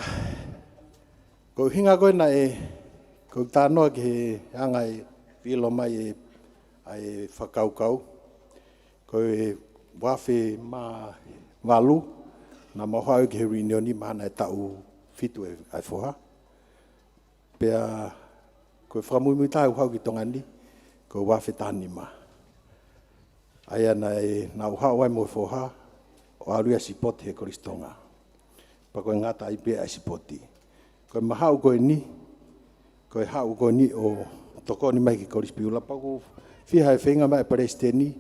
ko hinga ko na e ko tano ki anga e pilo mai ai whakaukau ko e wafe ma walu na mohau ki he reunioni mana e tau fitu e foha. Pea ko whamui tai uhau ki tongani ko wafe tani ma. Aia na uhau ai mo foha o aruia sipoti he koristonga. Pa koe ngata ai pia sipoti. Ko mahau koe ni, koe hau koe ni o toko ni mai ki korispiula. Pa ko whiha e whenga mai Palestini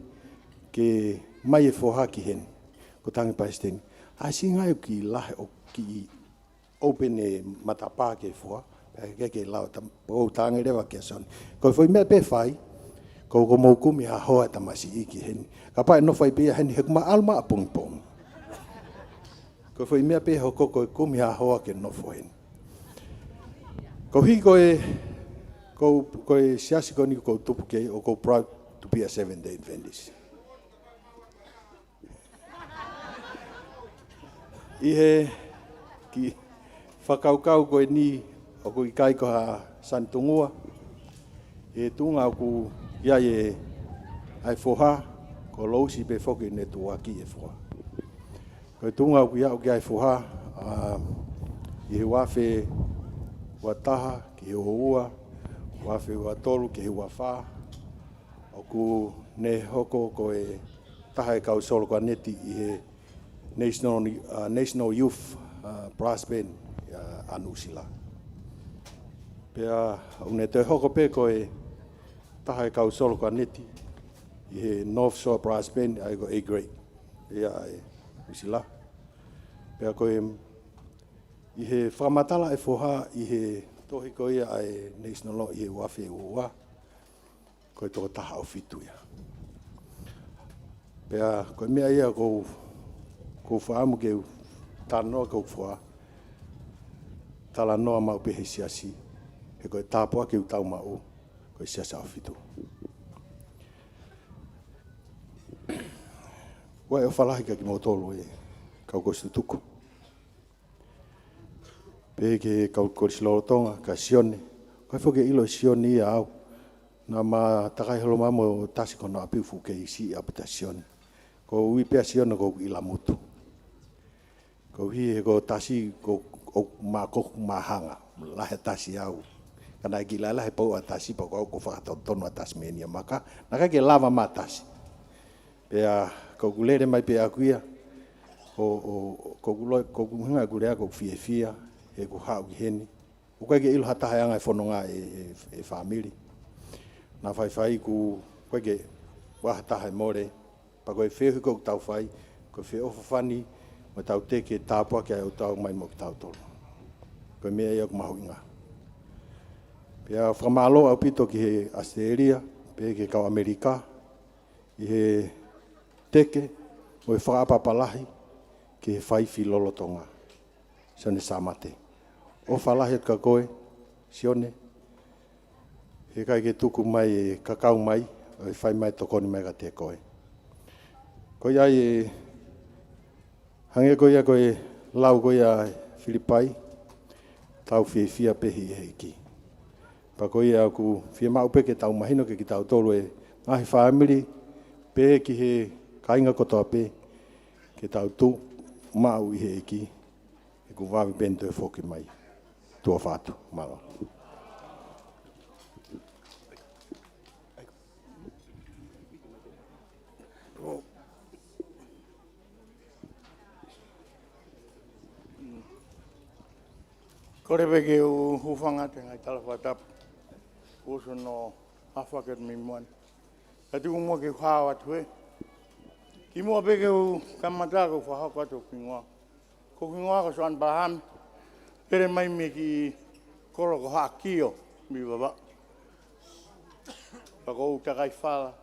ke mai e foha ki hen. Ko tangi Palestini. Asi ngai ki lahe o ki open e matapa ke foha. Ke lau o tangi rewa ke son. Ko foi me pe fai. Ko mo kumi ha hoa tamasi iki hen. Ka pai no fai pe hen he ma alma pong pong. Ko foi me pe ho ko kumi ha hoa ke no foi. Ko hi ko siasi ko ni ko tupu ke o ko proud to be a 7-day Adventist. Ihe ki whakaukau koe ni o ko i kai ko ha santungua e tunga ku ia e ai foha ko lousi pe foki ne tuaki e foha. Ko tunga ku ia o ki ai foha i wafe wataha ki houa wafe watolu ki wafa o ku ne hoko ko e taha e kau solo ko neti i he National Youth Brass Band anusila. Pea une te hoko pe ko e taha e kau solo ko neti i he North Shore Brass Band ai ko A-grade. Ia e usila. Pea ko e i he whamatala e foha i he tohi ko ia ai National Law i he wafe ua. Ko e toko taha o fitu ia. Pea ko mea ia ko whaamu ke tānoa ko wha. Tala noa mau pe he siasi. He koe tāpua ke utau mau. Koe siasa o fitu. Wai o whalahi ka ki motolo e. Kau kostu tuku. Pe ke kau korisilorotonga ka sione. Koe whoke ilo sione ia au. Nā ma takai holo mamo tasi kono apiu fuke isi apita sione. Ko ui pea sione ko ila mutu. Ko hi ko tasi ko ma hanga. Lahe tasi au. Kana gila lahe pau atasi pa ko whakatotono Tasmania maka. Naka ke lava matasi. Pea ko kulere mai pea kuia. Ko hinga kurea ko fia. E ko hau ki heni. O koe ke ilo hataha anga e whanonga e whamiri. Nā whai ku koe ke wahataha e more. Pa koe whehu ko tau whai. Koe whe ofa whani. Mo tau teke tāpua ki ai o tau mai mo ki tau tolo. Koe mea ia ku mahu inga. Pea whamalo au pito ki he Australia. Pe ke kau Amerika. I he teke. Mo e whaapapalahi. Ki he whai filolotonga. Sione samate. O whalahi ka koe. Sione. He kai ke tuku mai e kakau mai. O e whai mai tokoni mai ka te koe. Koe ai e hange koe a koe lau koe a Filipai, tau fia pehi e heiki. Pa koe a ku fia mau peke tau mahino ke ki tau tolu e ngahi whaamiri pe ki he kainga kotoa pe ke tau tu mau i heiki e ku wawi bento e whoki mai. Tua whātu, maro. Kore peke u hufanga te ngai tala whatap. Uso no hawhaket mi muan. Ka tuku mua ke whawa tue. Ki mua peke u kamata ko whaha kato kingoa. Ko kingoa ko soan baham. Pere mai me ki koro ko haa kio mi baba. Pa ko u takai whala.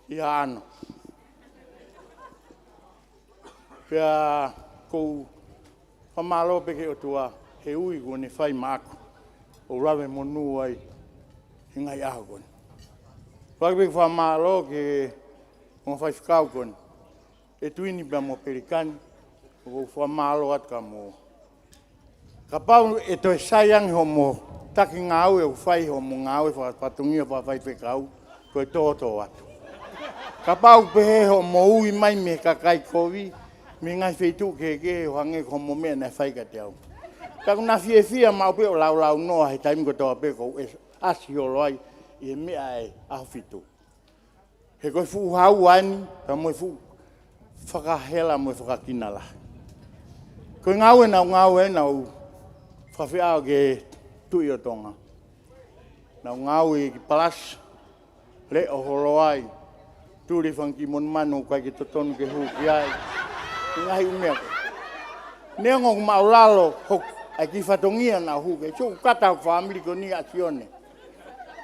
I haano. Pea ko Whamalo peke o tua he ui kone whai māku. O rawe monu ai he ngai aho kone. Whakapeke whamalo ke o whai whakau kone. E tuini pia mo perikani. O whamalo at ka mo. Ka pau e toi sayang ho mo taki ngau e o whai ho mo ngau e whakapatungia whai whekau. Koe tōtō atu. Ka pau pehe ho mo ui mai me kakai kovi. Me ngai wheitu ke ho hange ko mo mea na whai ka te au. Ka kuna fia mau pe o lau noa he taimi ko toa pe ko asi o loai i mea e aho fitu. He koe fu hau ani, ka moe fu whakahela moe whakakinala. Koe ngau e nau whawhiao ke tui o tonga. Nau ngau e ki palas, le o holoai, turi whanki mon manu kai ki totonu ke huki ai. Ngahi umea. Nea ngong maulalo hok ai ki whatongia na huke. So kata ku whamiri ko ni a sione.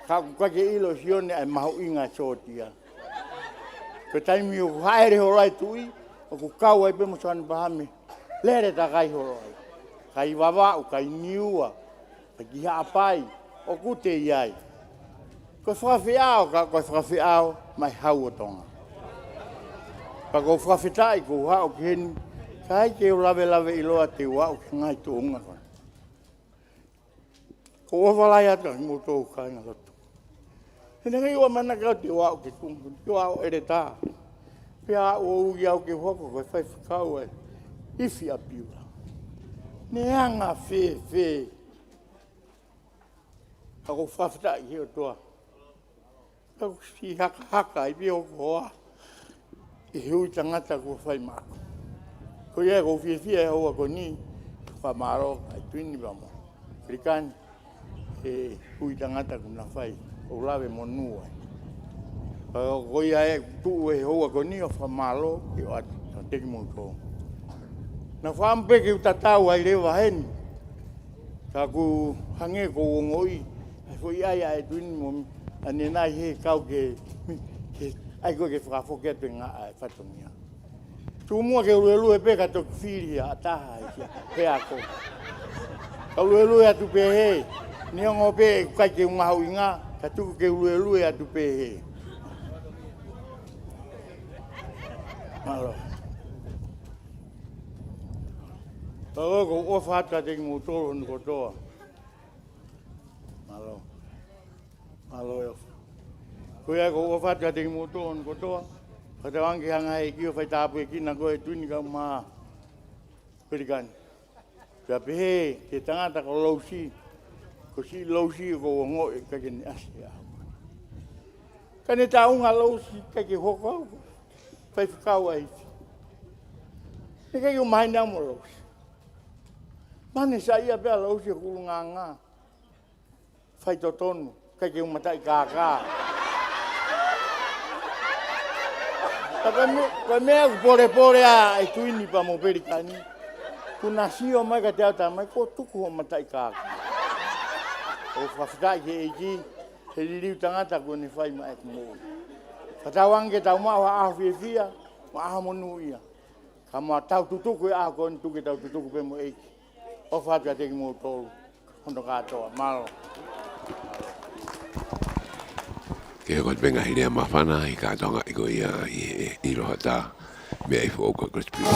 Ka ku kake ilo sione ai mahu inga sotia. Ko taimi o haere horai tui, o ku kau ai pemo soani pahame. Lere ta kai horai. Kai wawa o kai niua. Kai ki haapai. O ku te iai. Ko whawhiao ka ko whawhiao mai hau o tonga. Ka ko whawhitai ko hao ki heni. Kai ke o lawe i loa te wau ki ngai tu unga kona. Ko wawalai ata ki mo tōu kai ngā lotu. Hena ngai ua mana kau te wau ki tungu. Ki wau ere tā. Pea o ugi au ki hoko koe whai whakau e. Ifi a piura. Neanga whē. Ka ko whawhitai ki o toa. Ka ko si haka i pia o koa. I hui tangata ko whai mako. Ko ia ko fia e hoa ko ni, whamaro, ai tuini pa mo. Rikani, e hui tangata ko na whai, o lawe monu ai. Ko ia e tu e hoa ko ni o whamaro, e o ati, o teki mo ko. Na whampeke u tatau ai rewa heni, ka ku hange ko o ngoi, ai ko ia e tuini mo, ane nai he kau ke, ai ko ke whakafoketu ngā ai whatongia. Tu mua ke ulu pe ka tok fili a taha pe ako. Ka ulu atu pe he. Ni ngo pe ka ke unha inga ka tu ke ulu atu pe he. Malo. Ko o fata te mo toro no kotoa. Malo. Yo. Ko ia ko o fata te mo toro no kotoa. Kata wangi hanga e kio whai tāpu e kina koe tuni ka maa perikani. Kia pehe te tangata ko lausi, ko si lausi ko o ngoi ka kene asi au. Kane tā unga lausi ka ke hoko au, whai whakau a iti. E ka ke o mahi nao mo lausi. Mane sa ia pia lausi kuru ngā. Whai totonu, ka ke o matai kākā. Ka mea pore a e tuini pa mo perikani. Kuna sio mai ka te ata mai ko tuku o matai kāka. O whawhitai ke eiki, he ririu tangata ko ne whai mai mo. Whatawange tau maa wa aho whiawhia, wa aho monu ia. Ka mua tau tutuku e aho koni tuke tau tutuku pe mo eiki. O whatua teki mo tolu, hono katoa, malo. Ke ko benga hirea mawhana i kātonga i ko ia i roha tā mea i fuoka Krispiro.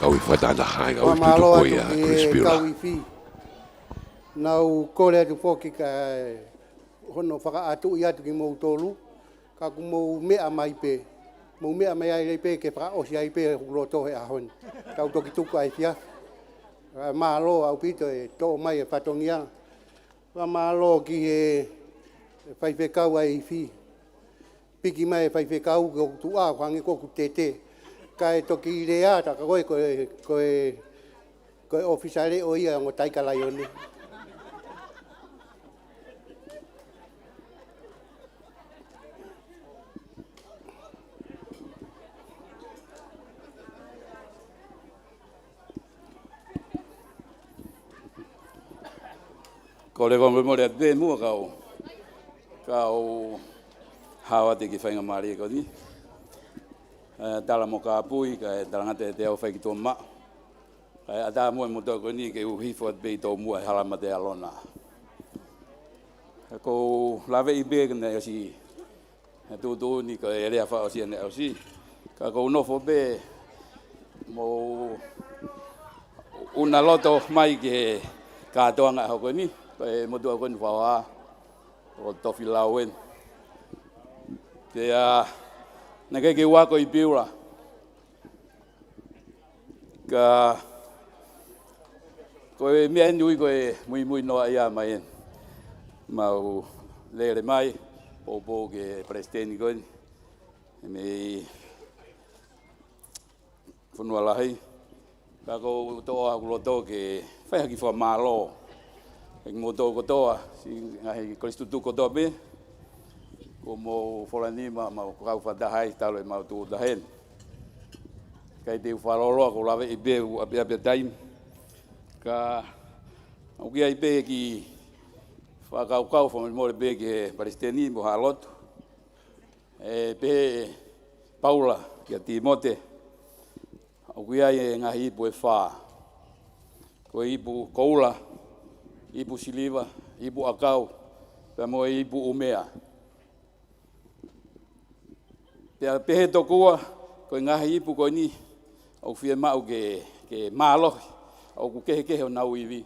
Kau i whatata hai, kau i Malo tutu koia, Chris atu Pila. kau i fi. Nau kore atu foki ka hono whaka atu i atu ki mou tolu. Ka ku mou mea mai pe. Mou mea mai ai pe ke whaka osi ai pe hukuro tohe ahon. Kau toki tuku ai fia. Malo au pito e to mai e whatongia. Malo ki e whaiwhekau ai fi. Piki mai e whaiwhekau ko tu a kwangi ko ku tete. Kai toki rea ta koe ofisare o ia ngo taika lai oni. Ko le kongo mo le be mo kau hawa te ki whainga maari ko ni. Tala mo ka pui ka tala ngate te au whai ki tō ma. Kai ata mo mo tō ko ni ke uhifo at bei tō mua halama te alona. Ko lawe i be kena si tū ni ka e rea wha o si ane au si. Ka ko nofo be mo una loto mai ke katoanga hoko ni. Kai mo tō ko ni whawa o tofi lauen. Te na ke wako i piura. Ka koe mea nui koe mui noa ia mai en. Mau lere mai, po ke presteni koe. Me whanua lahi. Ka ko toa kuloto ke whai haki wha malo. Ek mo tō kotoa, si ngahi Kristu tu kotoa me. Ko mo forani ma kau whatahai talo e mau tū tahen. Kai te wharoloa ko lawe i be apia taim. Ka au kia i be ki whakau whamimore be ki Palestini mo halotu. E be Paula kia Timote. Au kia i ngahi ipu e whaa. Ko ipu Koula, ipu Siliva, ipu Akau, pe mo ipu Umea. Pea pehe tokua, koe ngahi ipu koe ni, au whia mau ke mālohi, au ku kehe o nau iwi.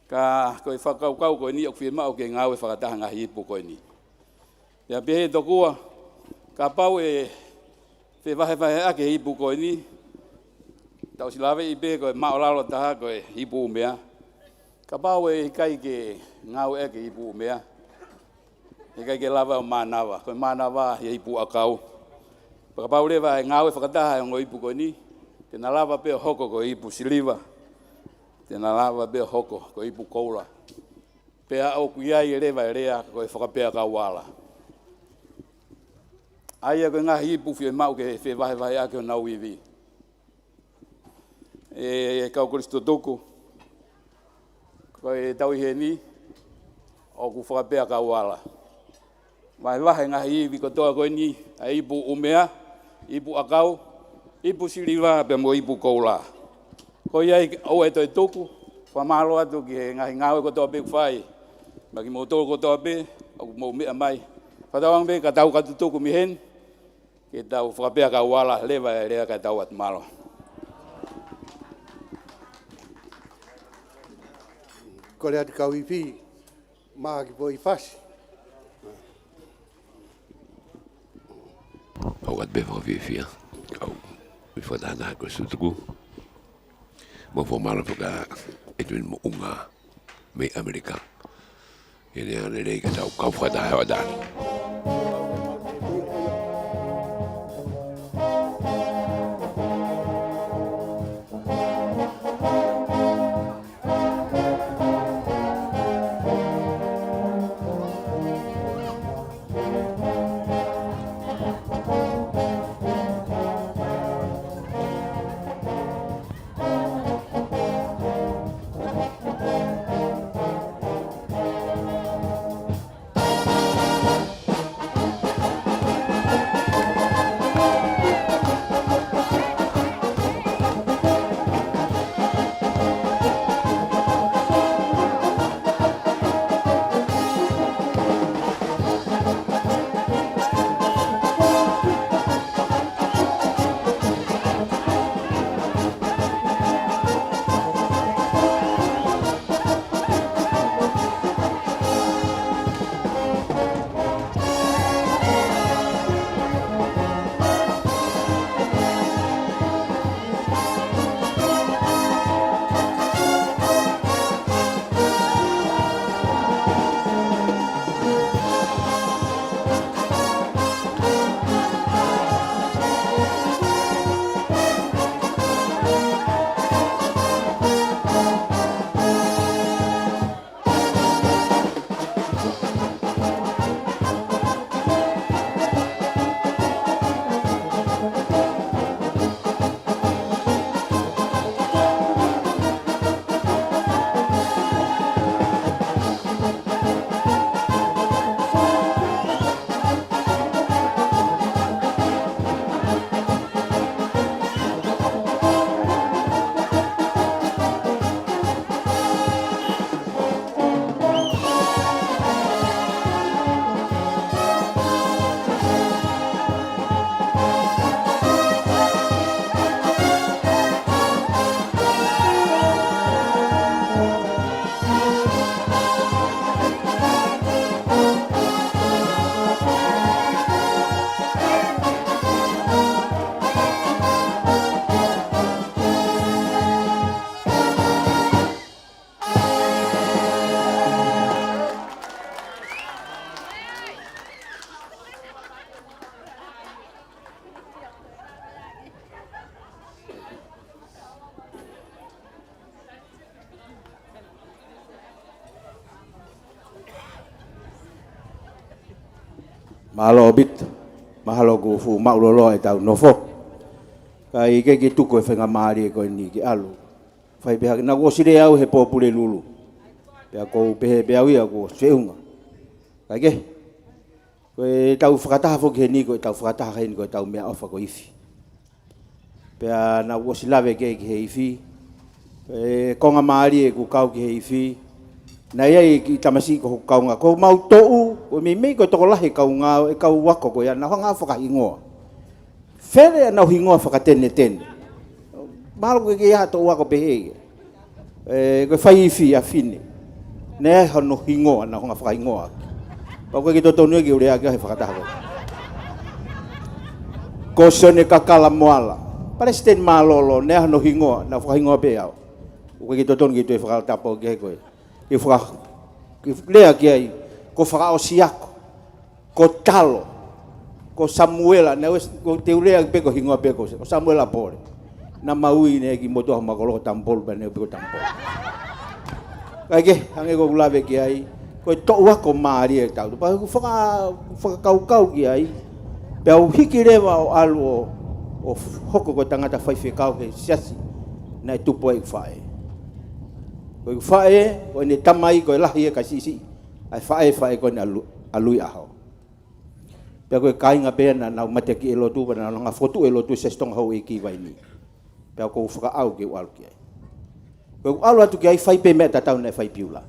Ka koe whakaukau koe ni, au whia mau ke ngau e whakataha ngahi ipu koe ni. Pea pehe tokua, ka pau e whahe ake ipu koe ni, tau silawe i pe koe mao lalo taha koe ipu umea. Ka pau e kai ke ngau eke ipu umea. E kai ke lava o manawa, koe manawa i ipu Akau. Ka pau lewa e ngau e whakataha e ngo ipu koe ni, tena lava pe hoko koe ipu Siliva, tena lava pe hoko koe ipu Koula. Pea au kuiai e lewa e rea koe whakapea kauala. Aia koe ngahi ipu whie mau ke whewahe ake o nau iwi. E kau Kristo tuku, koe tau he ni, o ku whakapea ka wala. Mai wahe ngahi iwi kotoa koe ni, a ipu umea, ipu akau, ipu siriwa pe mo ipu koula. Ko iai au e toi tuku, whamalo atu ki he ngahi ngawe kotoa pe kuwhai. Maki mo tō kotoa pe, au mo mea mai. Whatawang pe ka tau katu tuku mihen, ke tau whakapea ka wala lewa e rea ka tau atu malo. Ko le atu kau iwi, maa ki po i whasi. Au at be whawhiwhia. Au whawhana ko sutuku. Mo whamala whaka edwin mo unga me Amerika. Ene ane rei ka tau kau whatahe wa dani. Mahalo bit, mahalo ku fu maulolo e tau nofo. Kai ke ki tuko e whenga maari e koe ni ki alu. Whai beha na ko sire au he popule lulu. Pea ko pehe pea wia ko seunga. Kai ke, koe tau whakataha foki he ni koe tau whakataha he ni koe tau mea ofa ko ifi. Pea na ko silawe ke ki he ifi. Konga maari e ku kau ki he ifi. Na ia ki tamasi ko kaunga ko mau tou o mi ko to lahi kaunga e kau wako ko ya na hanga foka ingoa fere na hingoa foka tene malo ke ya to wako pe ko fai fi afine ne hono hingoa na hanga foka ingoa pa ko ki to tonu ki ure aga foka ta ko sone kakala moala palestin malolo ne hono hingoa na foka hingoa pe au ko ki to tonu ki to foka ta po ke ko e whaka lea ki ai, ko whaka o siako, ko talo, ko Samuela, ko te ulea pe ko hingoa pe ko Samuela pore. Na maui ne ki motoha makolo tampol pa ne pe ko tampol. Kai ke, hange ko ulawe ki ai, ko toua ko maari e tau. Pa ko whaka kau ki ai, pe au hiki rewa o alu o hoko ko tangata whaiwhi kau ke siasi, na tupo e whae. Ko whae, ko ne tamai ko lahi e ka sisi. Ai ko na alui aho. Pe ko kai nga pe na mate ki elo tu na nga foto elo tu sestong ho iki vai ni. Pe ko faka au ke wal ki. Ko alu atu ki ai fai pe meta tau na fai piula.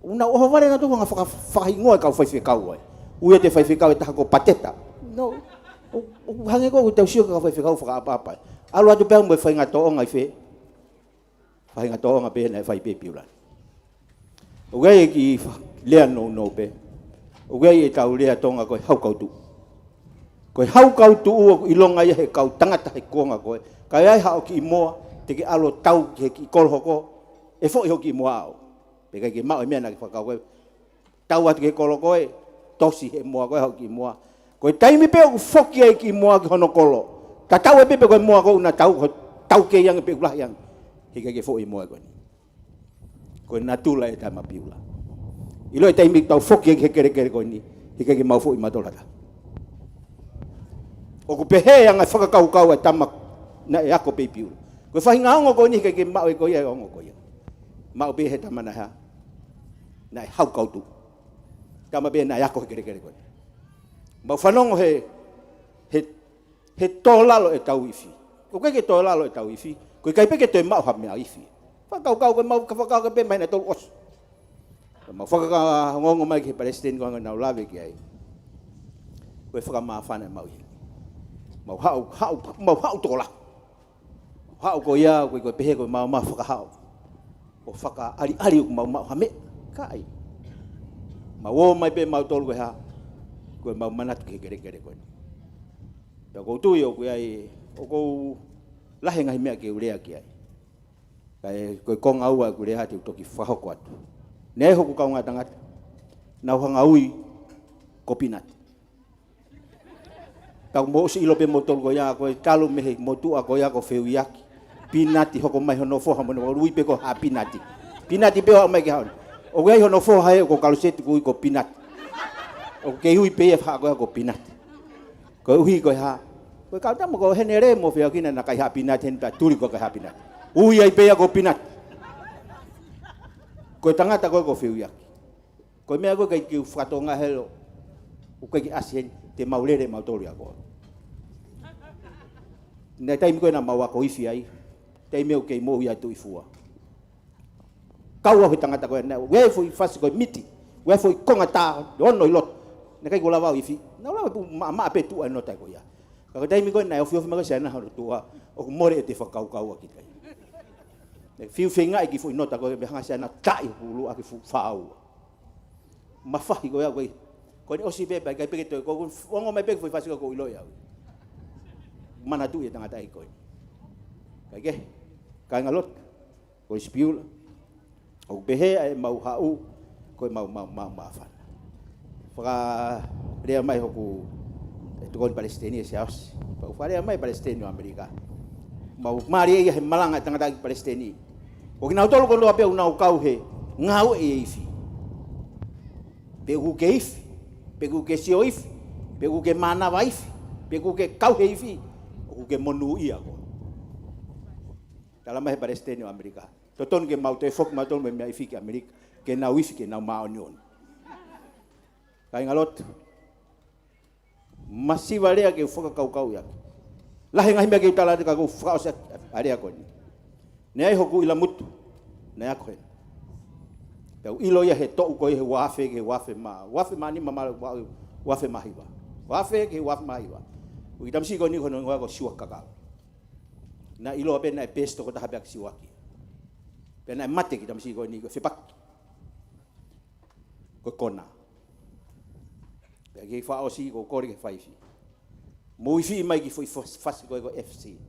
Una o vale na tu nga faka ingoa ka fai kau ai. Ue te fai kau ta ko pateta. No. O hange ko te sio ka fai kau faka apa. Alu atu pe mo fai nga to ngai fe. Fai nga to nga pe na fai pe piula. O gai ki lea no pe. O gai e tau lea tonga ko hau kau tu. Ko hau kau tu o ilonga ia he kau tangata he konga ko. Kai ai hau ki moa te ki alo tau ki ki kolho ko. E fo i hoki moa au. Pe kai ki mau e mea na ki whakau koe. Tau atu ki kolo koe. Tosi he moa koe hau ki moa. Koe taimi pe o foki ai ki moa ki hono kolo. Ka tau e pepe koe moa ko una tau ke yang e pe ulah yang. He kai ki fo i moa koe ni. Koe natula e tama piula. Ilo e taimi tau foki e kere koe ni. Hika ki mau fo i matolata. O ku pehe yang e whakakau e tama na e ako pe piula. Koe whahinga ongo koe ni hika ki mau e koe e ongo koe. Mau pehe tama na ha. Na e hau kau tu. Tama pehe na e ako he kere koe. Mau whanongo he tō lalo e tau ifi. Ko koe ke tō lalo e tau ifi. Koe kai peke toi mau ha mea ifi. Whakau koe mau ka whakau ke pe mai na tolu osu. Mau whakaka ngongo mai ki Palestine ko nau lawe ki ai. Koe whakamawhana mau i. Mau hau tola. Hau ko ia koe pehe koe mau whakahau. O whaka ari ko mau hame. Ka ai. Mau o mai pe mau tolu koe ha. Koe mau manatu ki kere koe. Pea kou tui o koe ai. O kou lahe ngahi mea ki urea ki ai. Kai koe konga ua koe rea te utoki whahoko atu. Nei hoku kau ngā tangata. Nau hanga ui ko pinati. Tau mo si ilo pe motol ko ia koe kalu mehe motua ko ia ko feu iaki. Pinati hoko mai hono foha mono ui pe ko ha pinati. Pinati pe ho mai ki haun. O gai hono foha he ko kalu seti kui ko pinati. O ke hui pe ha ko pinati. Ko hui ko ha. Ko kau tamo ko henere mo feu kina na kai ha pinati hen ta turi ko kai ha pinati. Ui ai pe ko pinati. Koe tangata koe ko whiu iaki. Koe mea koe kai ki whatonga helo. O koe ki asien te maurere mautori a koe. Nei taimi koe na maua ko ifi ai. Taimi o kei mohi atu i fua. Kaua hui tangata koe na. Wea fui fasi koe miti. Wea fui konga tā. Ono i loto. Nei kai ko lawa ifi. Na lawa pu maa pe tua inotai koe ia. Kako taimi koe na ofi maka siana hau tua. O more e te whakau kaua ki kai. Fiu whenga i ki fui nota koe behanga siana tai hulu a ki fu whau. Mawhahi koe au koe. Koe ni osi pepe kai peke toi koe. Ongo mai peke fui whasika koe iloi au. Mana tu e tangata i koe. Kai ke. Kai ngalot. Koe spiula. O behe ai mau hau. Koe mau mawhana. Whaka rea mai hoku. Tukon Palestini e siaos. Whaka mai Palestini o Amerika. Mau mari e he malanga tangata i Palestini. O ki nau tolu kondo apea unau kau he, ngau e ifi. Pegu ke ifi, pegu ke sio ifi, pegu ke manawa ifi, pegu ke kau he ifi, o ke monu ia ko. Talama he Palestini o Amerika. Toton ke mau te fok mau tolu me mea ifi ke Amerika, ke nau ifi ke nau maa onion. Kai ngalot, masiwa lea ke foka kau ia. Lahe ngahi mea ke utala de kako whakaose area ko ni. Nei hoku ila mutu. Nei ako he. Pau ilo ia he to'u koe he wafe ma. Wafe ma ni mama wafe mahiwa. Wafe ke wafe mahiwa. O ki tamsi ko ni kono ngwa ko siwa kakao. Na ilo ape na pesto ko tahape ak siwaki. Pe na mate ki tamsi ko ni ko fepak. Ko kona. Pe ki fa osi ko kori ke faifi. Mo ifi mai ki foi fasi ko FC.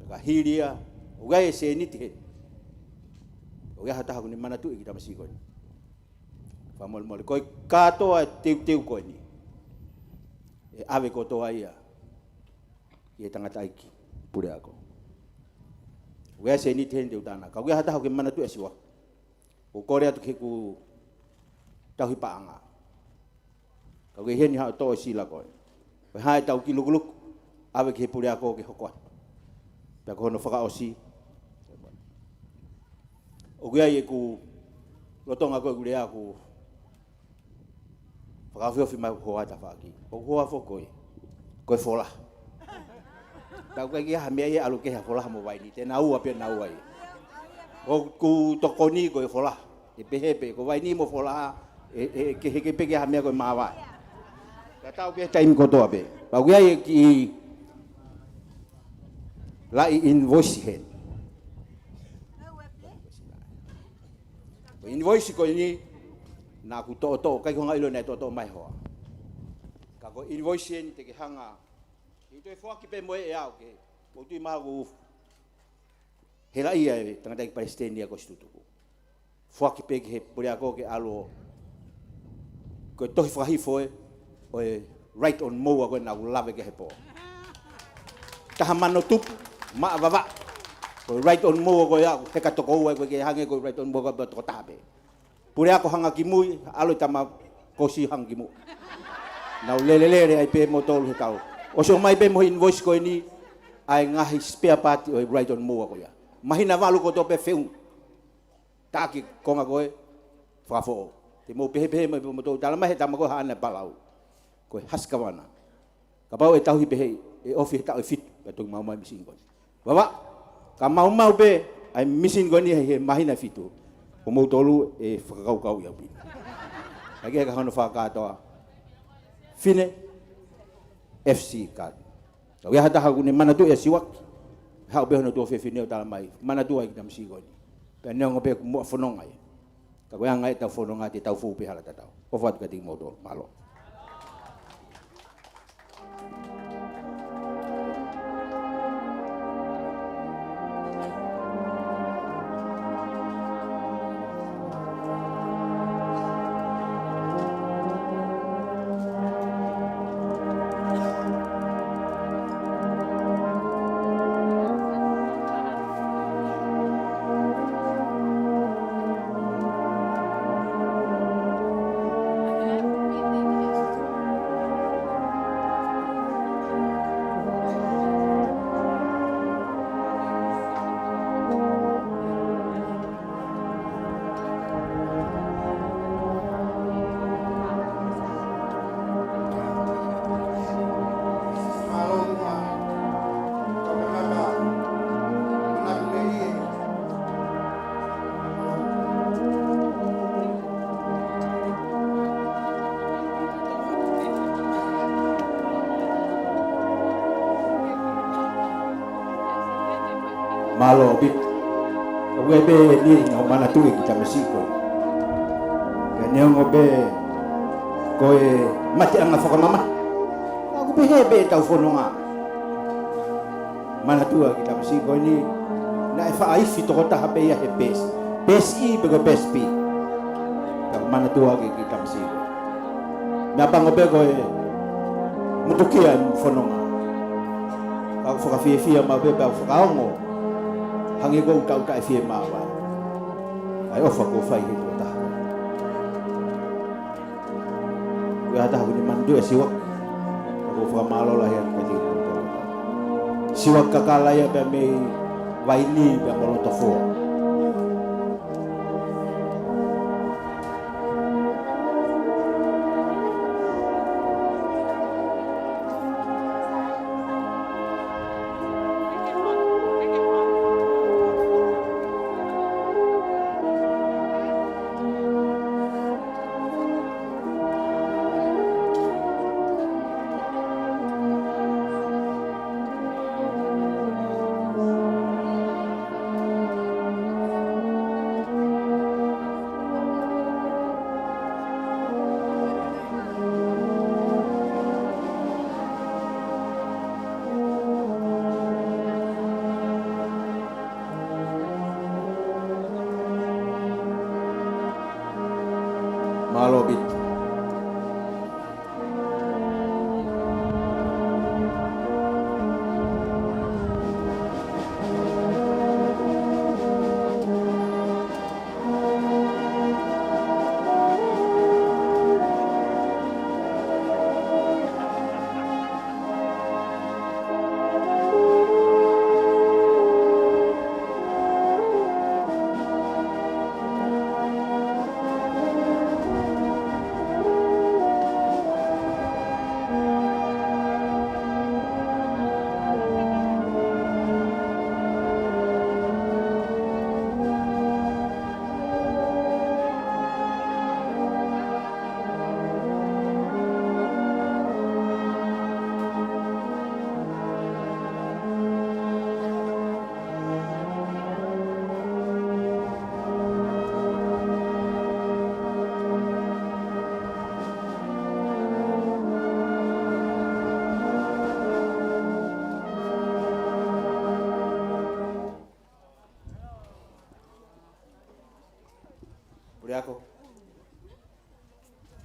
Ka hiria, o gai se niti he. O gai hata haku ni manatu i ki tamasi koe. Whamol mole. Koe katoa teu koe ni. E awe kotoa ia. I e tangata iki. Pure ako. O gai se niti he ni teu tana. Ka o gai hata haku ni manatu e siwa. O kore atu ke ku tauhi paanga. Ka o gai heni hao toa sila koe. Koe hae tau ki lukuluk. Awe ki he pure ako ke hokoa. Pea ko hono whakaosi. O kia i e ku Lotonga koe gule aku. Whakawhio mai hoa ta whaki. O hoa whokoi. Koe whola. Tau kai kia hamea ia alu keha whola mo waini. Te nau apia nau ai. O ku tokoni koe whola. E pehepe. Ko waini mo whola. E ke peke hamea koe mawa. Ta tau pia taim kotoa pe. Pau kia e ki lai invoice hen. Invoice ko ini na ku to kai ko ngailo na to mai ho. Ka ko invoice ni te ke hanga. I to fo ki pe mo e au ke. O tu ma ku hela ia tanga dai Palestina ko stutu. Fo ki pe ke pole ko ke alo. Ko to fo hi fo o right on mo ko na lave ke po. Ta mano tup ma vava. Ko right on mo ko ya te ka to ko ko ke hange ko right on mo ko to tabe. Pure ako hanga kimui alo tama kosi hang kimu. Na lelele ai pe motor he tau. O so mai pe mo invoice ko ni ai ngahi spare part o right on mo ko ya. Mahina valu ko to pe feu. Taki ko nga ko fa fo. Te mo pe mo to dala mai tama ko hana palau. Ko haskawana. Kapau e tau hi pe e ofi ta fit pe to mau mai missing ko. Baba ka mau pe ai missing ko ni he mahina fitu. O mo tolu e whakakau ia pina. Hake ka hono whakatoa. Fine FC card. Kau ia hata haku ni mana tu e siwak. Hau be hono tu fine o tala mai. Mana tu ai kita msi goni. Pe neongo pe kumua whanonga ia. Ka koe anga e tau whanonga te tau fupe hala tatau. O whatu ka ting mo tolu. Malo. Malo bit. Kowe be ni no mana tu kita Mexico. Kene ngobe koe mati anga foka mama. Aku be tau fononga. Mana tu kita Mexico ni na fa ai fito kota hape ya he bes. Bes i be bes pi. Mana tu kita Mexico. Na pa ngobe koe mutukian fononga. Aku foka fia ma be ba foka ngo. Hangi ko tau ta fie mawa. Ai ofa ko fai ko ta. Wa ta ko ni mandu siwak. Ko fa malo lah yang kati ko. Siwak kakala ya be me waini be mo to fo. Malo bit.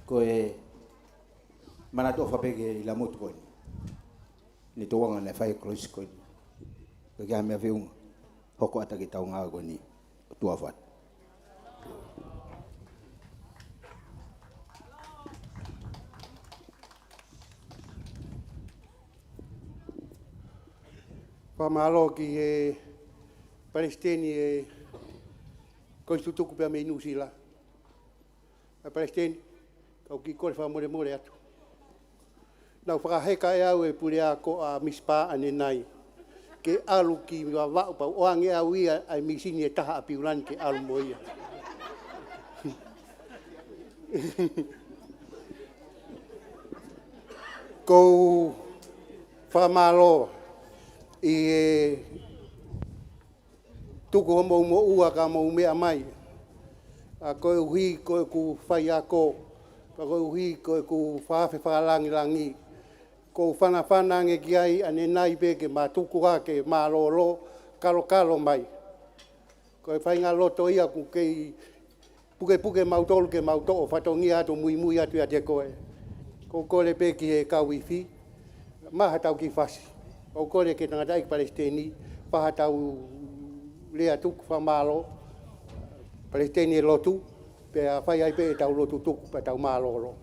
ko e mana to fa pege la motu ko ni to wanga na fai close ko ko ga me viu hoko ata ki tau nga ko ni tua fat Pamalo ki e Palestini e konstituku pe me inusila. A Palestini kau ki kore fa more more atu. Nau whakaheka e au e pure a ko a mispa ane nai. Ke alu ki wa wau pa oange au ia ai misini e taha a piulani ke alu moia. Kou whamalo i e tuku homo umo ua ka mo umea mai. A koe uhi koe ku whai a ko. Ka koe uhi koe ku whaafe whaalangi langi. Ko whana nge ki ai ane nai pe ke mā tuku ha ke mā lolo kalo mai. Koe whai ngā loto ia ku kei puke mautolu ke mauto o whatongi ato mui atu a te koe. Ko kore pe ki he kau iwi. Maha tau ki whasi. O kore ke tangata ik Palestini. Paha tau lea tuku whamalo. Palestini e lotu. Pe a whai ai pe e tau lotu tuku pe tau mālolo.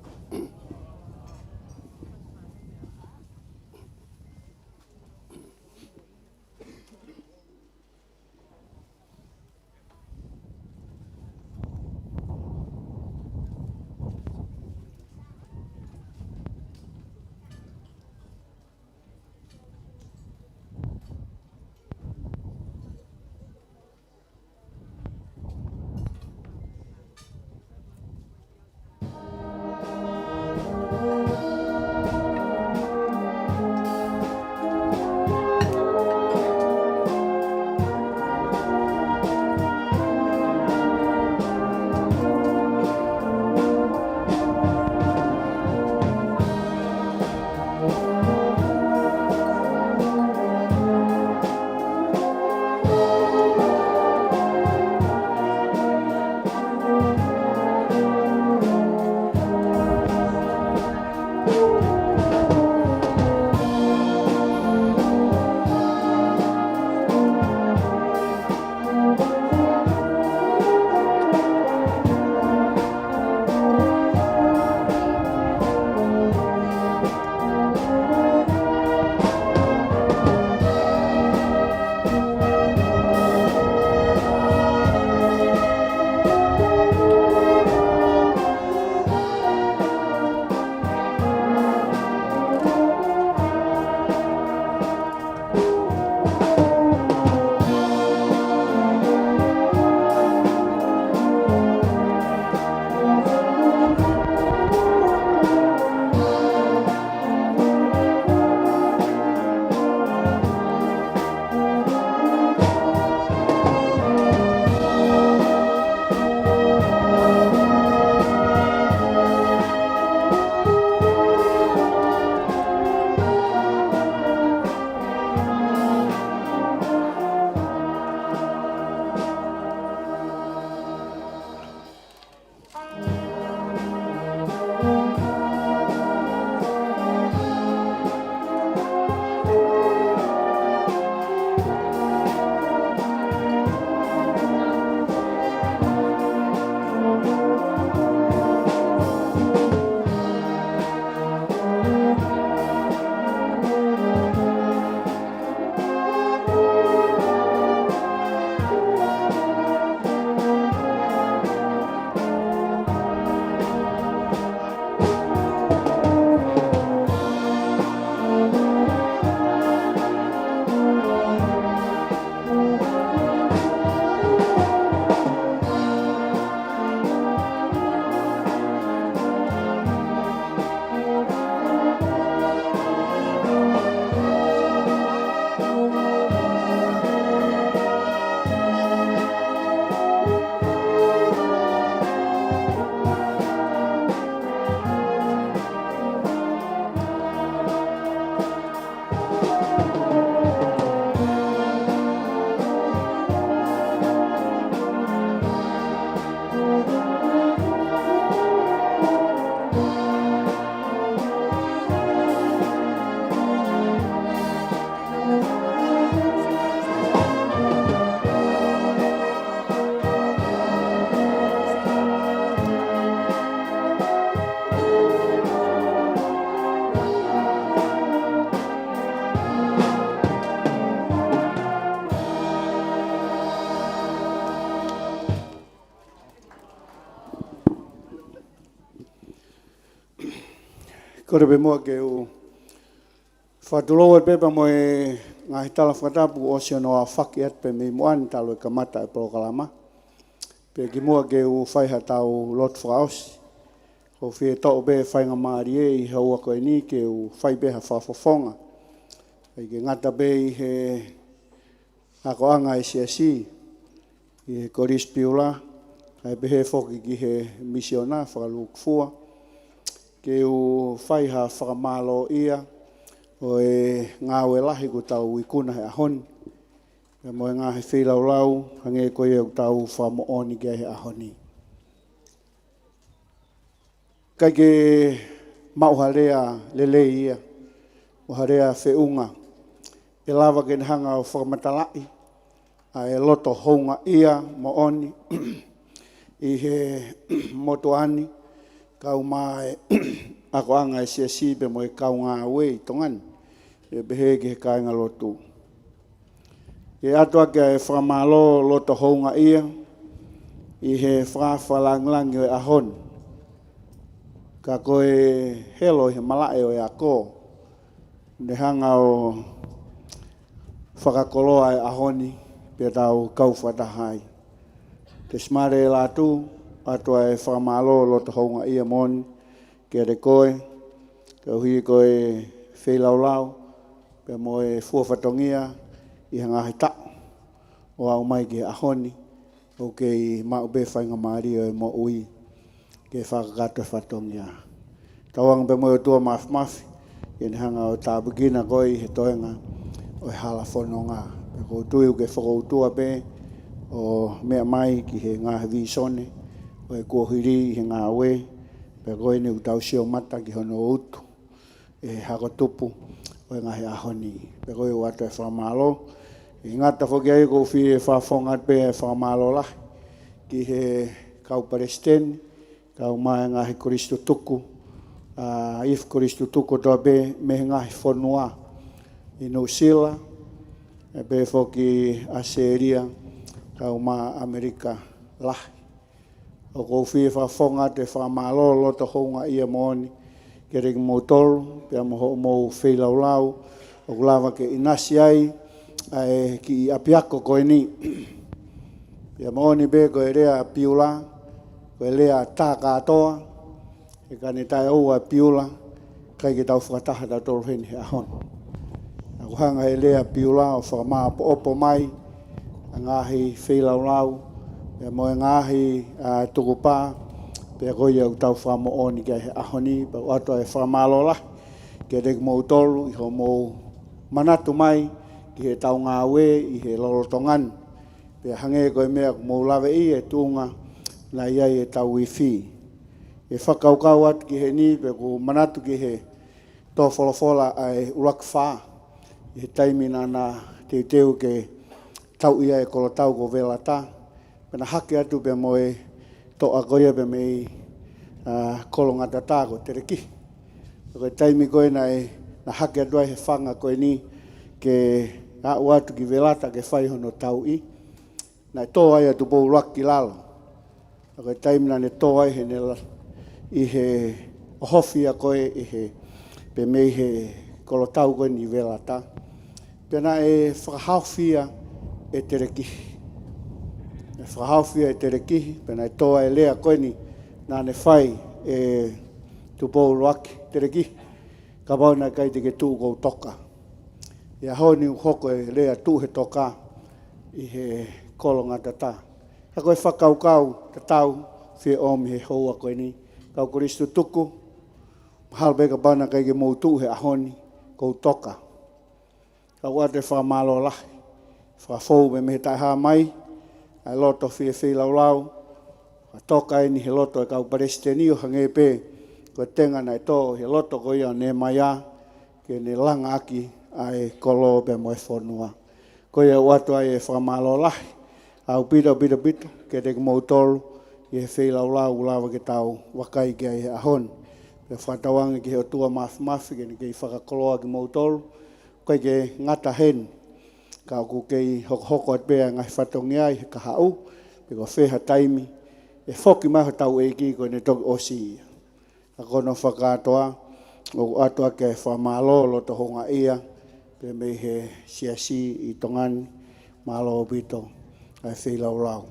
Kore be moa ke o whatuloa e pepa mo e ngahi tala whatapu o se noa whaki at pe me moani talo e kamata e prokalama. Pe ki moa ke o whaiha tau lot whaosi. Ko whie tau be whainga maari e i haua koe ni ke o whai beha whafofonga. Ai ke ngata be i he ako anga i siasi. I he koris piula. Ai behe whoki ki he misiona whakaluk fua. Ke o whaiha whakamalo ia. O e ngāwe lahi ko tau i kuna he ahoni. Ke mo e ngā he whilau lau. Hange koe e tau whamo oni ke he ahoni. Kai ke mauharea lele ia. Uharea whiunga. E lava ke hanga o whakamatalai. A e loto honga ia mo oni. I he motoani. Kau mai ako anga e siasi pe mo e kau ngā wei tongani. E behe ke he kāinga lotu. E atua ke e whamalo loto honga ia. I he whawhalanglangi o e ahon. Ka koe helo he malae o e ako. Ne hanga o whakakoloa e ahoni. Pe tau kau whatahai. Te smare e latu. Atua e whamalo loto honga ia moni. Ke re koe. Ka hui koe whelaulau. Pe mo e fuawhatongia. I hanga he tau. O au mai ke ahoni. O ke i mau be whainga maari o e mo ui. Ke whakakato whatongia. Tawang pe mo e tua mafi. Ke ni hanga o tāpukina koe i he toenga. O e hala whanonga. Pe ko tui u ke whakoutua pe. O mea mai ki he ngā visone. O e kuohiri i he ngā we. Pe koe ni utau sio mata ki hono utu. E hako tupu. O e ngahi ahoni. Pe koe u ato e whamalo. I ngata whoki ai ko whi e whafongat pe e whamalo lahi. Ki he kau paresten. Kau mai ngahi Koristo tuku. If Koristo tuku toa pe me ngahi whanua. I Nusila. E pe whoki Aseria. Kau ma Amerika lahi. O ko whi e whafongat e whamalo loto honga ia mooni. Ke reki mō tolu, pia mō whilaulau, o kulawa ke inasi ai, ki apiako koe ni. Pia mooni be koe rea piula, koe rea tā kātoa, e kane tai oua piula, kai ke tau whakataha tau tolu heni he ahon. Ako hanga e rea piula, o whakamā opo mai, a ngāhi whilaulau, pia mo e ngāhi tukupā, pia koe au tau whamo oni kia he ahoni, pa ato e whamalo la, kia reki mō tolu, i ho mō manatu mai, ki he tau ngā we, i he lolotongan, pia hange koe mea mō lawe i e tūnga, na iai e tau i whi. E whakaukau atu ki he ni, pia ko manatu ki he tō wholofola ai urak whā, i he taimina na te teu ke tau ia e kolo tau ko vela tā, pia hake atu pia mo e to a koe pe mei kolonga tatako te reki. Koe taimi koe na hake atua he whanga koe ni ke a uatu ki velata ke whai hono tau i. Na tō ai atu pou laki lalo. Koe taimi na ne tō ai he nela i he ohofia koe i he pe mei he kolotau koe ni velata. Pena e whakahaufia e te reki. E whahaufia e te rekihi, pena e toa e lea koe ni nā ne whai e tupou luaki te rekihi. Ka pauna kai te ke tū kou toka. I a honi hoko e lea tū he toka i he kolonga tata. Ka koe whakaukau tatau whie omi he houa koe ni. Kau Koristo tuku, halbe ka pauna kai ke mou tū he ahoni kou toka. Ka wate whamalo lahi. Whafou me me tai haa mai. Ai loto whi laulau, a toka ni he loto e kau paresteni o hange pe, ko tenga nei tō he loto ko ia ne mai a, ke ne langa aki ai kolo pe mo e whanua. Ko ia watu ai e whamalo lahi, au pita, ke te mou tolu, i he whi laulau ulawa ke tau wakai ki ai ahon. Pe whatawangi ki he o tua mafi, ke ne kei whakakoloa ki mou tolu, koe ke ngata hen, ka ku kei hoko at bea ngai whatongi ai he kahau, pe ko wheha taimi, e whoki maho tau e ki koe ne toki osi ia. A kono whakatoa, o atua ke whamalo lo to honga ia, pe me he siasi I tongan malo bito ai whilau lau.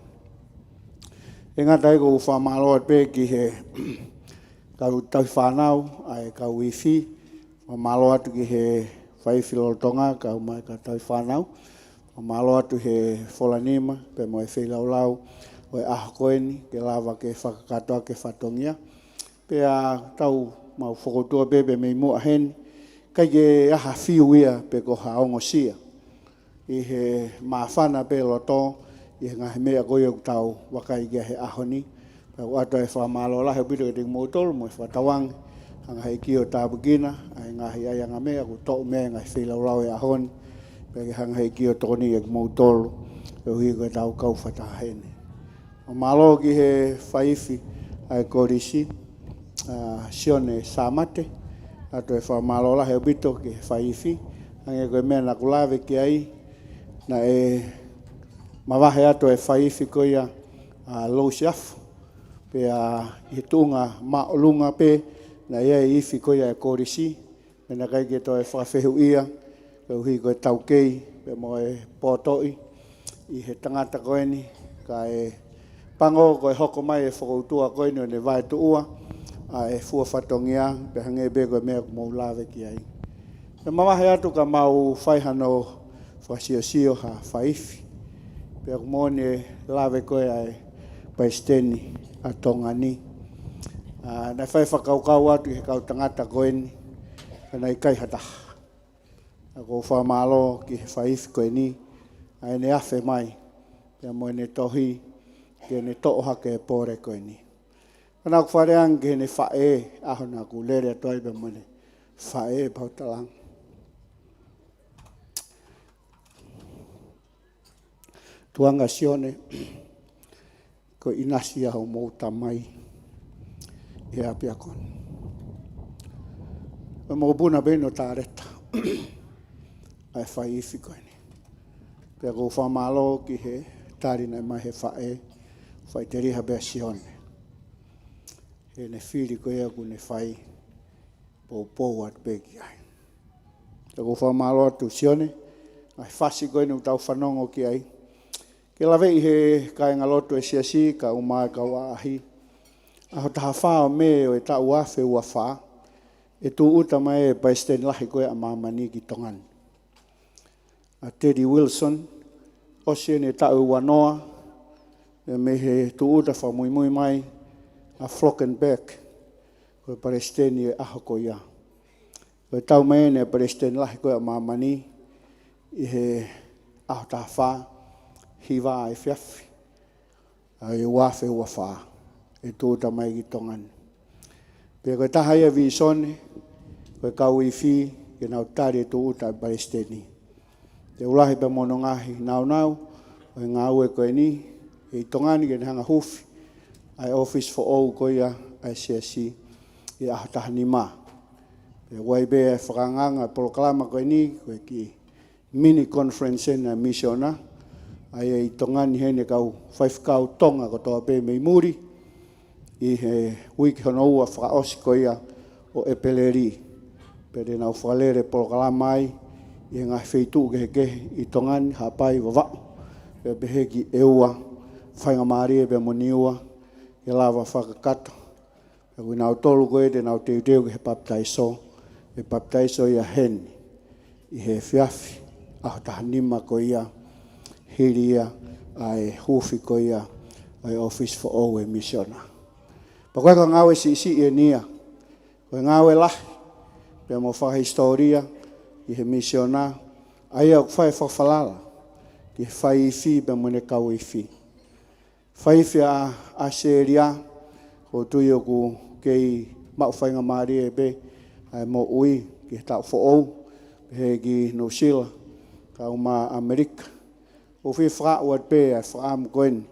E ngata ko whamalo at pe ki he kau tau whanau ai kau iwi, whamalo atu ki he whaiwhilo tonga kau mai ka tau whanau, whamalo atu he wholanima pe mo e whilau lau o e aho koeni ke lava ke whakakatoa ke whatongia, pe a tau mau whakotua bebe mei mua hen, kai ke aha whiu ia pe ko haongo sia. I he mawhana pe loto, I he ngahe mea koe o tau wakai ke he ahoni, pe o ato e whamalo lahe bito ke ting motol, mo e whatawang, hanga he ki o tāpukina, ai ngahe aianga mea ko tau mea ngahe whilau lau e ahoni, pe ke hanga he ki o toni e motol, e hui koe tau kau whatahene. O malo ki he whaifi ai korisi, sione samate, ato e whamalo lahe o bito ki he whaifi, hange koe mea na kulawe ki ai, na e mawahe ato e whaifi koe ia lo siafu, pe I tunga maolunga pe, na ia e ifi koe ia e korisi, me na kai ke to e whawhehu ia, pe uhi koe tau kei, pe mo e pōtoi, I he tangata koe ni, ka e pango koe hoko mai e whakoutua koe ni o ne vai tuua, e fua whatongia, pe hange be koe mea kumou lawe ki ai. Pe mawahe atu ka mau whaihano whasio ha whaifi, pe kumou ne lawe koe ai paisteni a tonga ni. Na whai whakaukau atu he kau tangata koe ni, kana I kai hataha. Ako whamalo ki he whaifi koe ni, ai ne awhe mai, pe mo ne tohi, ke ne toha ke pore koe ni. Kana ku whareang ke ne whae, aho na ku lere atoi pe mo ne whae pautalang. Tuanga sione, ko inasi aho mouta mai, e apia kon. E mo buna beno tareta, ai whaifi koe ni. Pea ko whamalo ki he tarina mai he whae, whai te riha bea sione. He ne whiri ko ea ku ne whai pou at peki ai. Te ko whamalo atu sione, ai whasi koe ni utau whanongo ki ai. Ke lawe I he kai ngaloto e siasi, ka umai ka waahi. Aho taha whao me o e tau awhe ua wha, e tu uta mai e paisten lahi koe a mamani ki tongan. A Teddy Wilson, o se ne tau wanoa, me he tu uta wha mui mui mai, a Flockenberg, koe paresteni e aho ko ia. Koe tau mai ne paresten lahi koe a mamani, I he aho taha wha, hiwa e whiawhi, a e wafe ua wha, e tu uta mai ki tongan. Pea koe taha ia visone, koe kau I whi, ke nau tari e tu uta e paresteni. Te ulahi pe mono ngahi nau nau, o ngā ue koe ni, I tongani ke hanga hufi, ai Office for All koe ia, ai CSC, I aho taha ni mā. Pe wai be e whakanganga e polokalama koe ni, koe ki mini conference na misiona, ai e tongani hene kau whaifkau tonga ko toa pe mei muri, I he wiki hono ua whakaosi koe ia o Epeleri. Pe re nau whalere polokalama ai, I ngā wheitu ke I tongani hapai wawau, pe beheki e ua, whainga maari e pe moniua, ke lava whakakato. Pe kui nau tolu koe te nau teu ke he baptaiso, e baptaiso ia heni, I he whiawhi, aho taha nima ko ia, hiri ia, ai hufi ko ia, ai Office for All e misiona. Pa koe ka ngawe si e nia, koe ngawe lahi, pe mo wha historia, I he misiona, ai au whai whawhalala, ki he whai I whi, pe mo ne kau I whi. Whai whi a seria, ko tui o ku kei mau whainga maari e be, ai mo ui, ki he tau whaou, he ki New Zealand, ka uma Amerika. O whi whakau at be, ai whakam koen,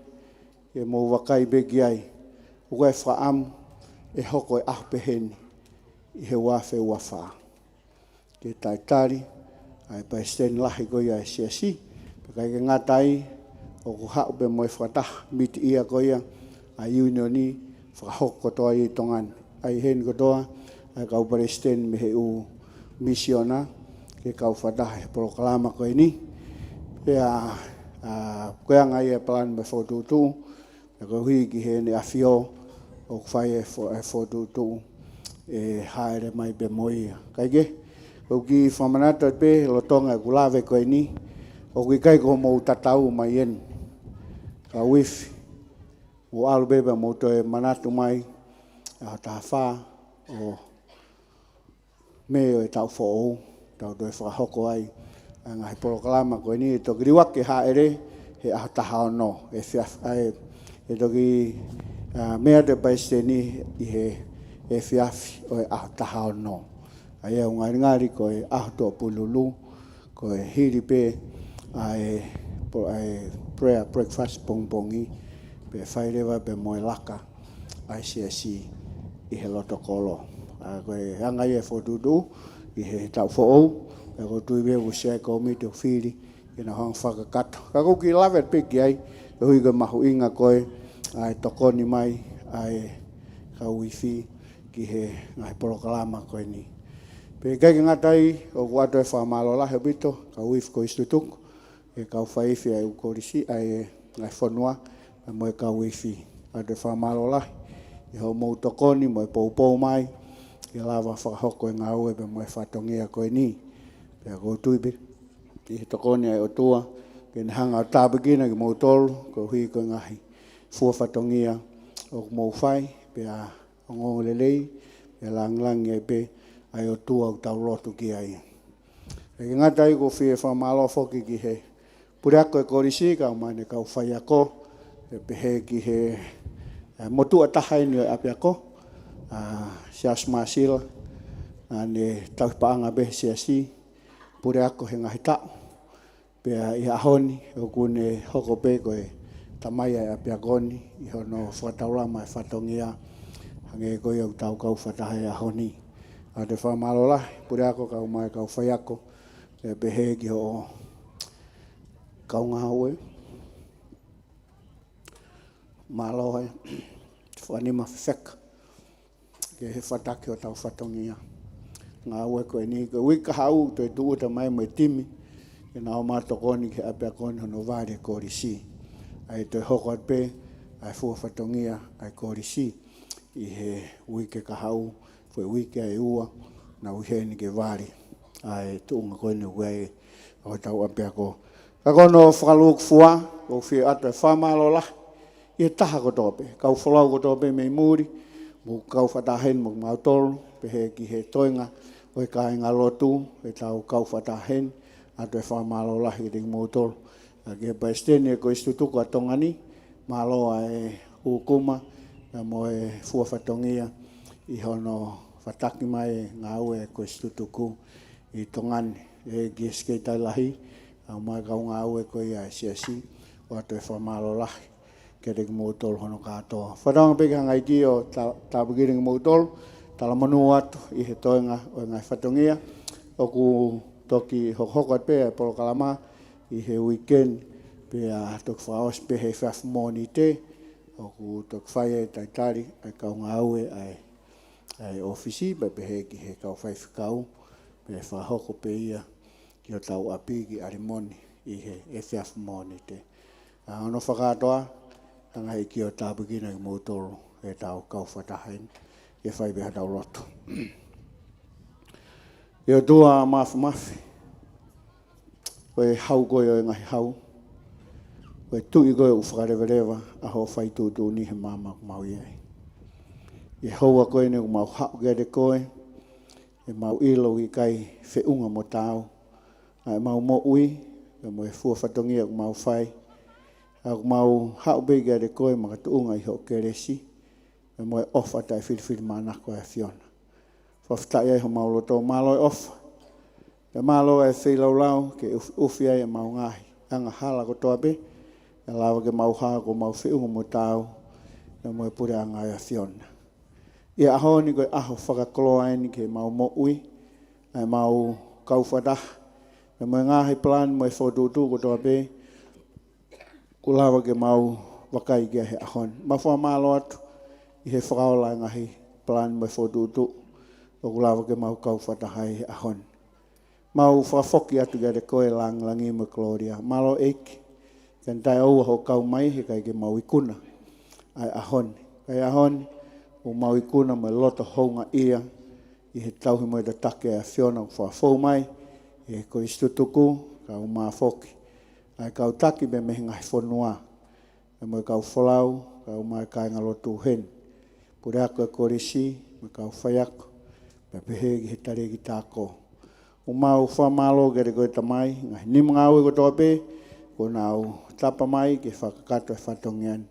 ke mo wakai be ki ai, o koe whakam, e hoko e ahpe heni, I he wafe ua whaa. Ke taitari, ai paisten lahi koia e siasi, pe kai ke ngatai, o ku hau pe mo e whakatah, miti ia koia, ai unioni, whakahoko toa I tongan, ai hen kotoa, kau president me he u misiona ke kau whadahe proklama koe ni. Pea koe anga ia plan me whotutu, e koe hui ki he ne awhio o whai e whotutu e haere mai pe moia. Kaike, o ki whamanata pe lo tonga e kulawe koe ni, o ki kai ko mou tatau mai en. Ka wifi, o alu beba mou toe manatu mai, a taha wha o meo e tau whoou, tau toe whakahoko ai. Ngahi proklama koe ni, e toki riwake haere, he aho taha o no. E toki mea te paiste ni i he e whiawhi o e aho taha o no. A ia ngari ngari ko e aho tō pululu, ko e hiri pe prayer breakfast pongpongi, pe whairewa pe moe laka, ICSC i he loto kolo. Ko e hanga i e whotutu, i he tau whoou, e ko tui wewu sea ko mi te whiri, i na hong whakakato. Ka kuki lawe piki ai, e hui ka mahu inga koe, ai tokoni mai, ai ka wifi, ki he ngai proklama koe ni. Pe kai ki ngatai, o kuato e whamalo lahe bito, ka wifi ko istutuku, e kau whaifi ai ukorisi, ai ngai whanua, e moe ka wifi. Ato e whamalo lahe, i hau mou tokoni, moe poupou mai, i lawa whakahoko e ngā ue, pe moe whatongia koe ni. Pe ko tuibe, i he tokoni ai o tua, ke ne hanga o tāpikina ki mou tolu, ko hui ko ngahi fua whatongia o mou whai, pe a ongo lelei, pe langlangi ai pe, ai o tua o tau lotu ki ai. E ki ngatai ko whie whamalo whoki ki he puriako e korisi, ka umane kau whai ako, e pehe ki he motu atahai ni o api ako, sias masila, ne tau paanga be siasi, puriako he ngahi tau, pe i ahoni, o kune hoko pe ko e tamai ai api akoni, i hono whataurama e whatongia, hange koe au tau kau whatahai ahoni. A te whamalo lahi, puriako kau mai kau whai ako, e pehe ki ho kau ngā ue, malo hai, whanima whiwheka, ke he whataki o tau whatongia. Ngā ue koe ni, ke wika hau, toi tuuta mai mai timi, ke nao mātokoni ke api akoni hono vāre kōrisi. Ai toi hoko at pe, ai fua whatongia, ai kōrisi, i he wike ka hau, fue wike ai ua, na uheni ke vāre. Ai tuunga koe ni uai, o tau api ako. Ka kono whakaluk fua, o whie ato e whamalo lah, i he taha ko tōpe, kau whalau ko tōpe mei muri, mu kau whatahen mo mautolu, pe he ki he toinga, o e kai ngā lotu, e tau kau whatahen, ato e whamalo lah i ring mautolu. Ke paesteni e ko istutuku a tongani, maloa e hukuma, e mo e fua whatongia, i hono whataki mai ngā ue ko istutuku i tongani, e gieskei tai lahi, au mai kau ngā ue ko i a siasi, o ato e whamalo lahi, ke ring mautolu hono katoa. Whataonga peka ngai ki o tāpiki ring mautolu, tala manu atu i he toinga o ngai whatongia, o ku toki hokoat pea e polo kalama, i he weekend, pe a tok whaos pe he whaf mōni te, o ku tok whai e taitari, ai kau ngā ue ai ofisi, pe he ki he kau whai whikau, pe whahoko pe ia, ki o tau api ki arimoni, i he whaf mōni te. Ono whakatoa, anga he ki o tāpikina ki mōtoro, e tau kau whatahain, e whai beha tau loto. E o tua mafi, koe hau koe o ngahi hau, koe tui koe u whakarewerewa, a ho whai tūtū ni he māma mau iai. E haua koe ne u mau hau gere koe, e mau ilo i kai whiunga mo tāu, e mau mo ui, e mo e fua whatongia u mau whai, a mau hau bei gere koe maka tuunga i ho keresi, e mo e ofa tai whiriwhiri mānako e whiona. Whaftai ai ho mau loto malo e ofa. E malo e whilau ke uwhi ai e mau ngahi. Anga hala ko toa be, e lawa ke mau haa ko mau whiunga mo tāu, e mo e pure anga e whiona. Ia aho ni koe aho whakakoloa ni ke mau mo ui, e mau kauwhadah, e mo e ngahi plan mo e whotutu ko toa be, ko lawa ke mau wakai ke he ahon. Ma wha malo atu, i he whakaola ngahi plan mo e whotutu, o kulawa ke mau kau whatahai ahon. Mau whafoki atu gare koe langi mo Gloria. Malo eiki. Kan tai au ho kau mai he kai ke mau ikuna. Ai ahon. Kai ahon o mau ikuna mo loto honga ia. I he tauhi mo da take a whiona o whafou mai. E ko istutuku kau mafoki. Ai kau taki be me ngai whanua. E mo kau whalau, kau mai kai ngalotu hen. Pure ako e korisi, me kau whaiako. Me pehe he tare ki tāko. O mau whamalo gare koe tamai, ngai ni mga au e ko tope, ko nau tapa mai ke whakakato e whatongian.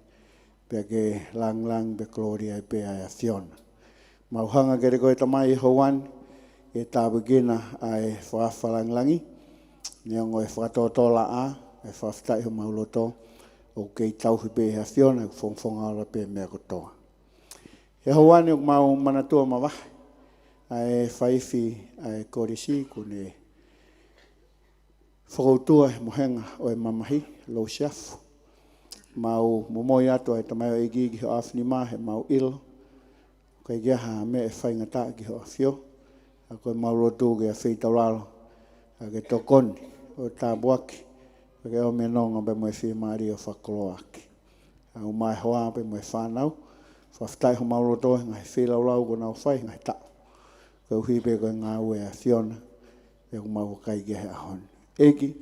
Pea ke lang be Gloria e pea e Fiona. Mau hanga gare koe tamai e hauan, e tāpagina ai whawhalangi. Neongo e whakatotola a, e whawhtai ho mauloto, o kei tauhi pe e Fiona, e whongwhonga ora pe mea kotoa. E hauan e o mau manatua mawahi. Ai whaifi ai korisi kune whakautua e mohenga o e mamahi, lo siafu. Mau momoi ato e tamai o e gigi ho afni ma he mau ilo. Kai geha me e whaingata ki ho afio. A koe mau rotu ke a whitauralo. A ke tokoni o tābuaki. A ke o me nonga pe mo e whi maari o whakoloaki. A o mai hoa pe mo e whanau. Whaftai ho mau rotu ngai whilau ko nau whai ngai tau. Kau hipe koe ngā ue a Fiona, e ku mau kai gehe ahon. Eki,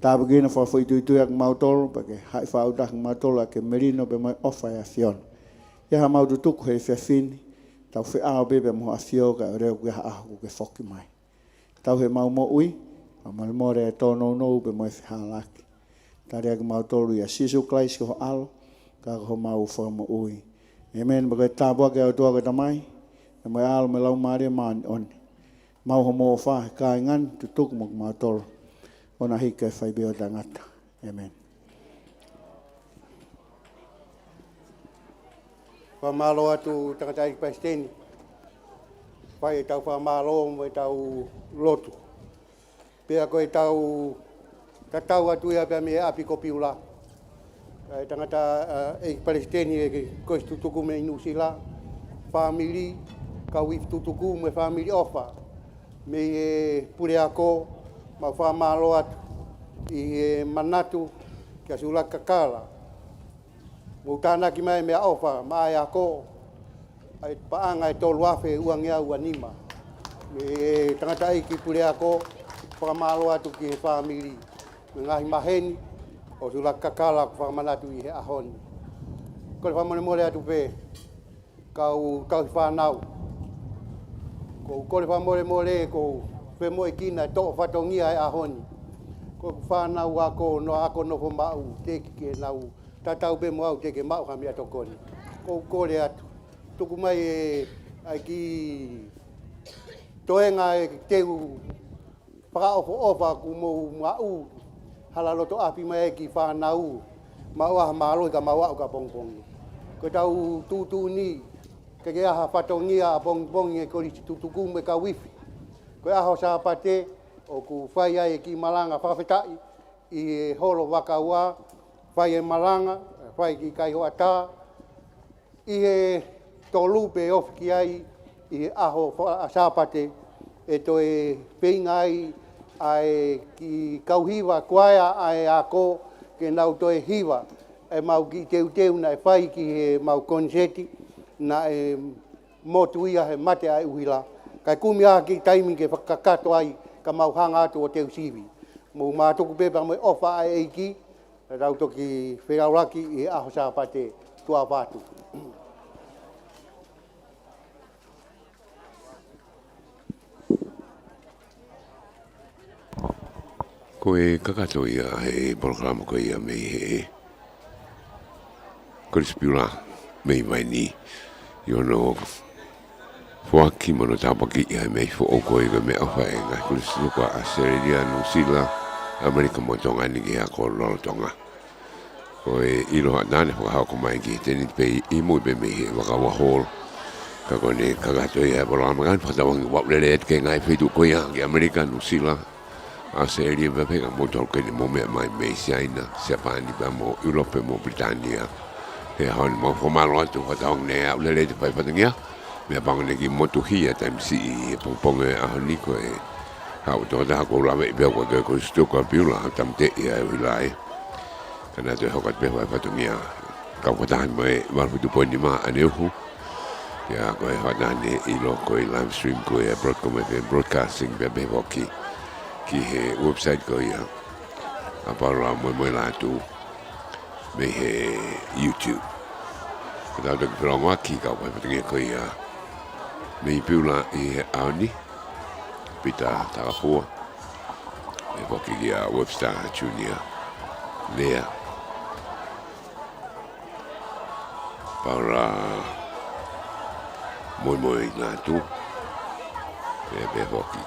tāpagina whawhai tuitui ak mau tolo, pa ke hai whautaki mau tolo a ke merino pe mai ofa a Fiona. Ia ha mau tutuku hei whiawhini, tau whi ao bebe mo a Fio ka reo ke ha aho ke whoki mai. Tau he mau mo ui, a malimore e tōnou nou pe mai whihalaki. Tare ak mau tolo i a Sisu Klais ke ho alo, ka ho mau wha mo ui. E men, pa koe tāpua ke au tua ke tamai, e mai alo me lau maare maani oni. Mau ho mo wha kai ngan tutuku mo mau tolo. Ona hika e whai beo tangata. Amen. Whamalo atu tangata i Palestini. Whai e tau whamalo mo e tau lotu. Pea koe tau tatau atu ia pia me api kopiula. E tangata e Palestini e koe tutuku me inusila. Family ka wif tutuku me family ofa. Me e pure ako ma whamalo atu. I manatu kia sula kakala. Mo tāna ki mai mea ofa, mai ako, ai paanga e tolu afe uangia uanima. Me tangata i ki pure ako, whakamalo atu ki he whamiri. Me ngahi maheni, o sula kakala whakamanatu i he ahoni. Kore whamone more atu pe, kau whanau. Ko kore whamore more, ko whemoe kina e tō whatongia e ahoni. Ko whanau ako, no ako nofo mau, teki ke nau. Tatau be mo au te ke mau ha mea tokoni. Ko kore atu. Tuku mai e ai ki toenga e teu whakaofo ofa ku mou ngau. Hala loto api mai e ki whanau. Mau aha maaroi ka mau au ka pongpongi. Ko tau tutu ni ke aha whatongia a pongpongi e kori tutuku me ka wifi. Ko aho sa pate o ku whai ai e ki malanga whawhetai i holo wakaua. Whai e malanga, whai ki kai hoa tā. I he tolu pe ofki ai, i he aho a sāpate, e to e peinga ai, ai ki kauhiwa kuaia ai ako, ke nau to e hiwa, e mau ki teu na e whai ki he mau konseti, na e motu ia he mate ai uhila. Kai kumi aha ki taimi ke whakakato ai, ka mau hanga atu o teu sivi. Mo mātuku pepa mo ofa ai eiki, rau toki wherauraki i aho sāpate tua wātu. Ko e kakato ia he programa ko ia me he Korispiula me mai ni. Yo no Fuaki mono tapaki ia me fo oko i me afa e ngai Korispiula a Australia, New Zealand, Amerika mo tonga ni ki ako lolo tonga. Ko e ilo nane whakahau ko mai ki teni pe i mui pe me he wakawa hall. Ka kone kakato ia programa kan whatawangi waplele et ke ngai whetu ko ia ki Amerika, New Zealand, Australia pepe ka mo tolke ni mo me mai me China, Japani pa mo Europe mo Britannia. He haon mo whamalo atu whatawangi ne au lele te pai whatangia. me bang ne ki motu hia tam si pong e a ni ko e hau to da ko la me be ko sto ko piula tam te ia wilai kana te hokat be wa patumia ka ko dan mai wa fu po ni ma anehu ya ko e hodane I lo ko live stream ko e broadcasting be hoki ki he website ko ia apara mo la tu me he YouTube da de programa ki ka wa patumia ko ia me piula I auni pita tarapua e hoki ia webstar junior lea para moi la tu e be hoki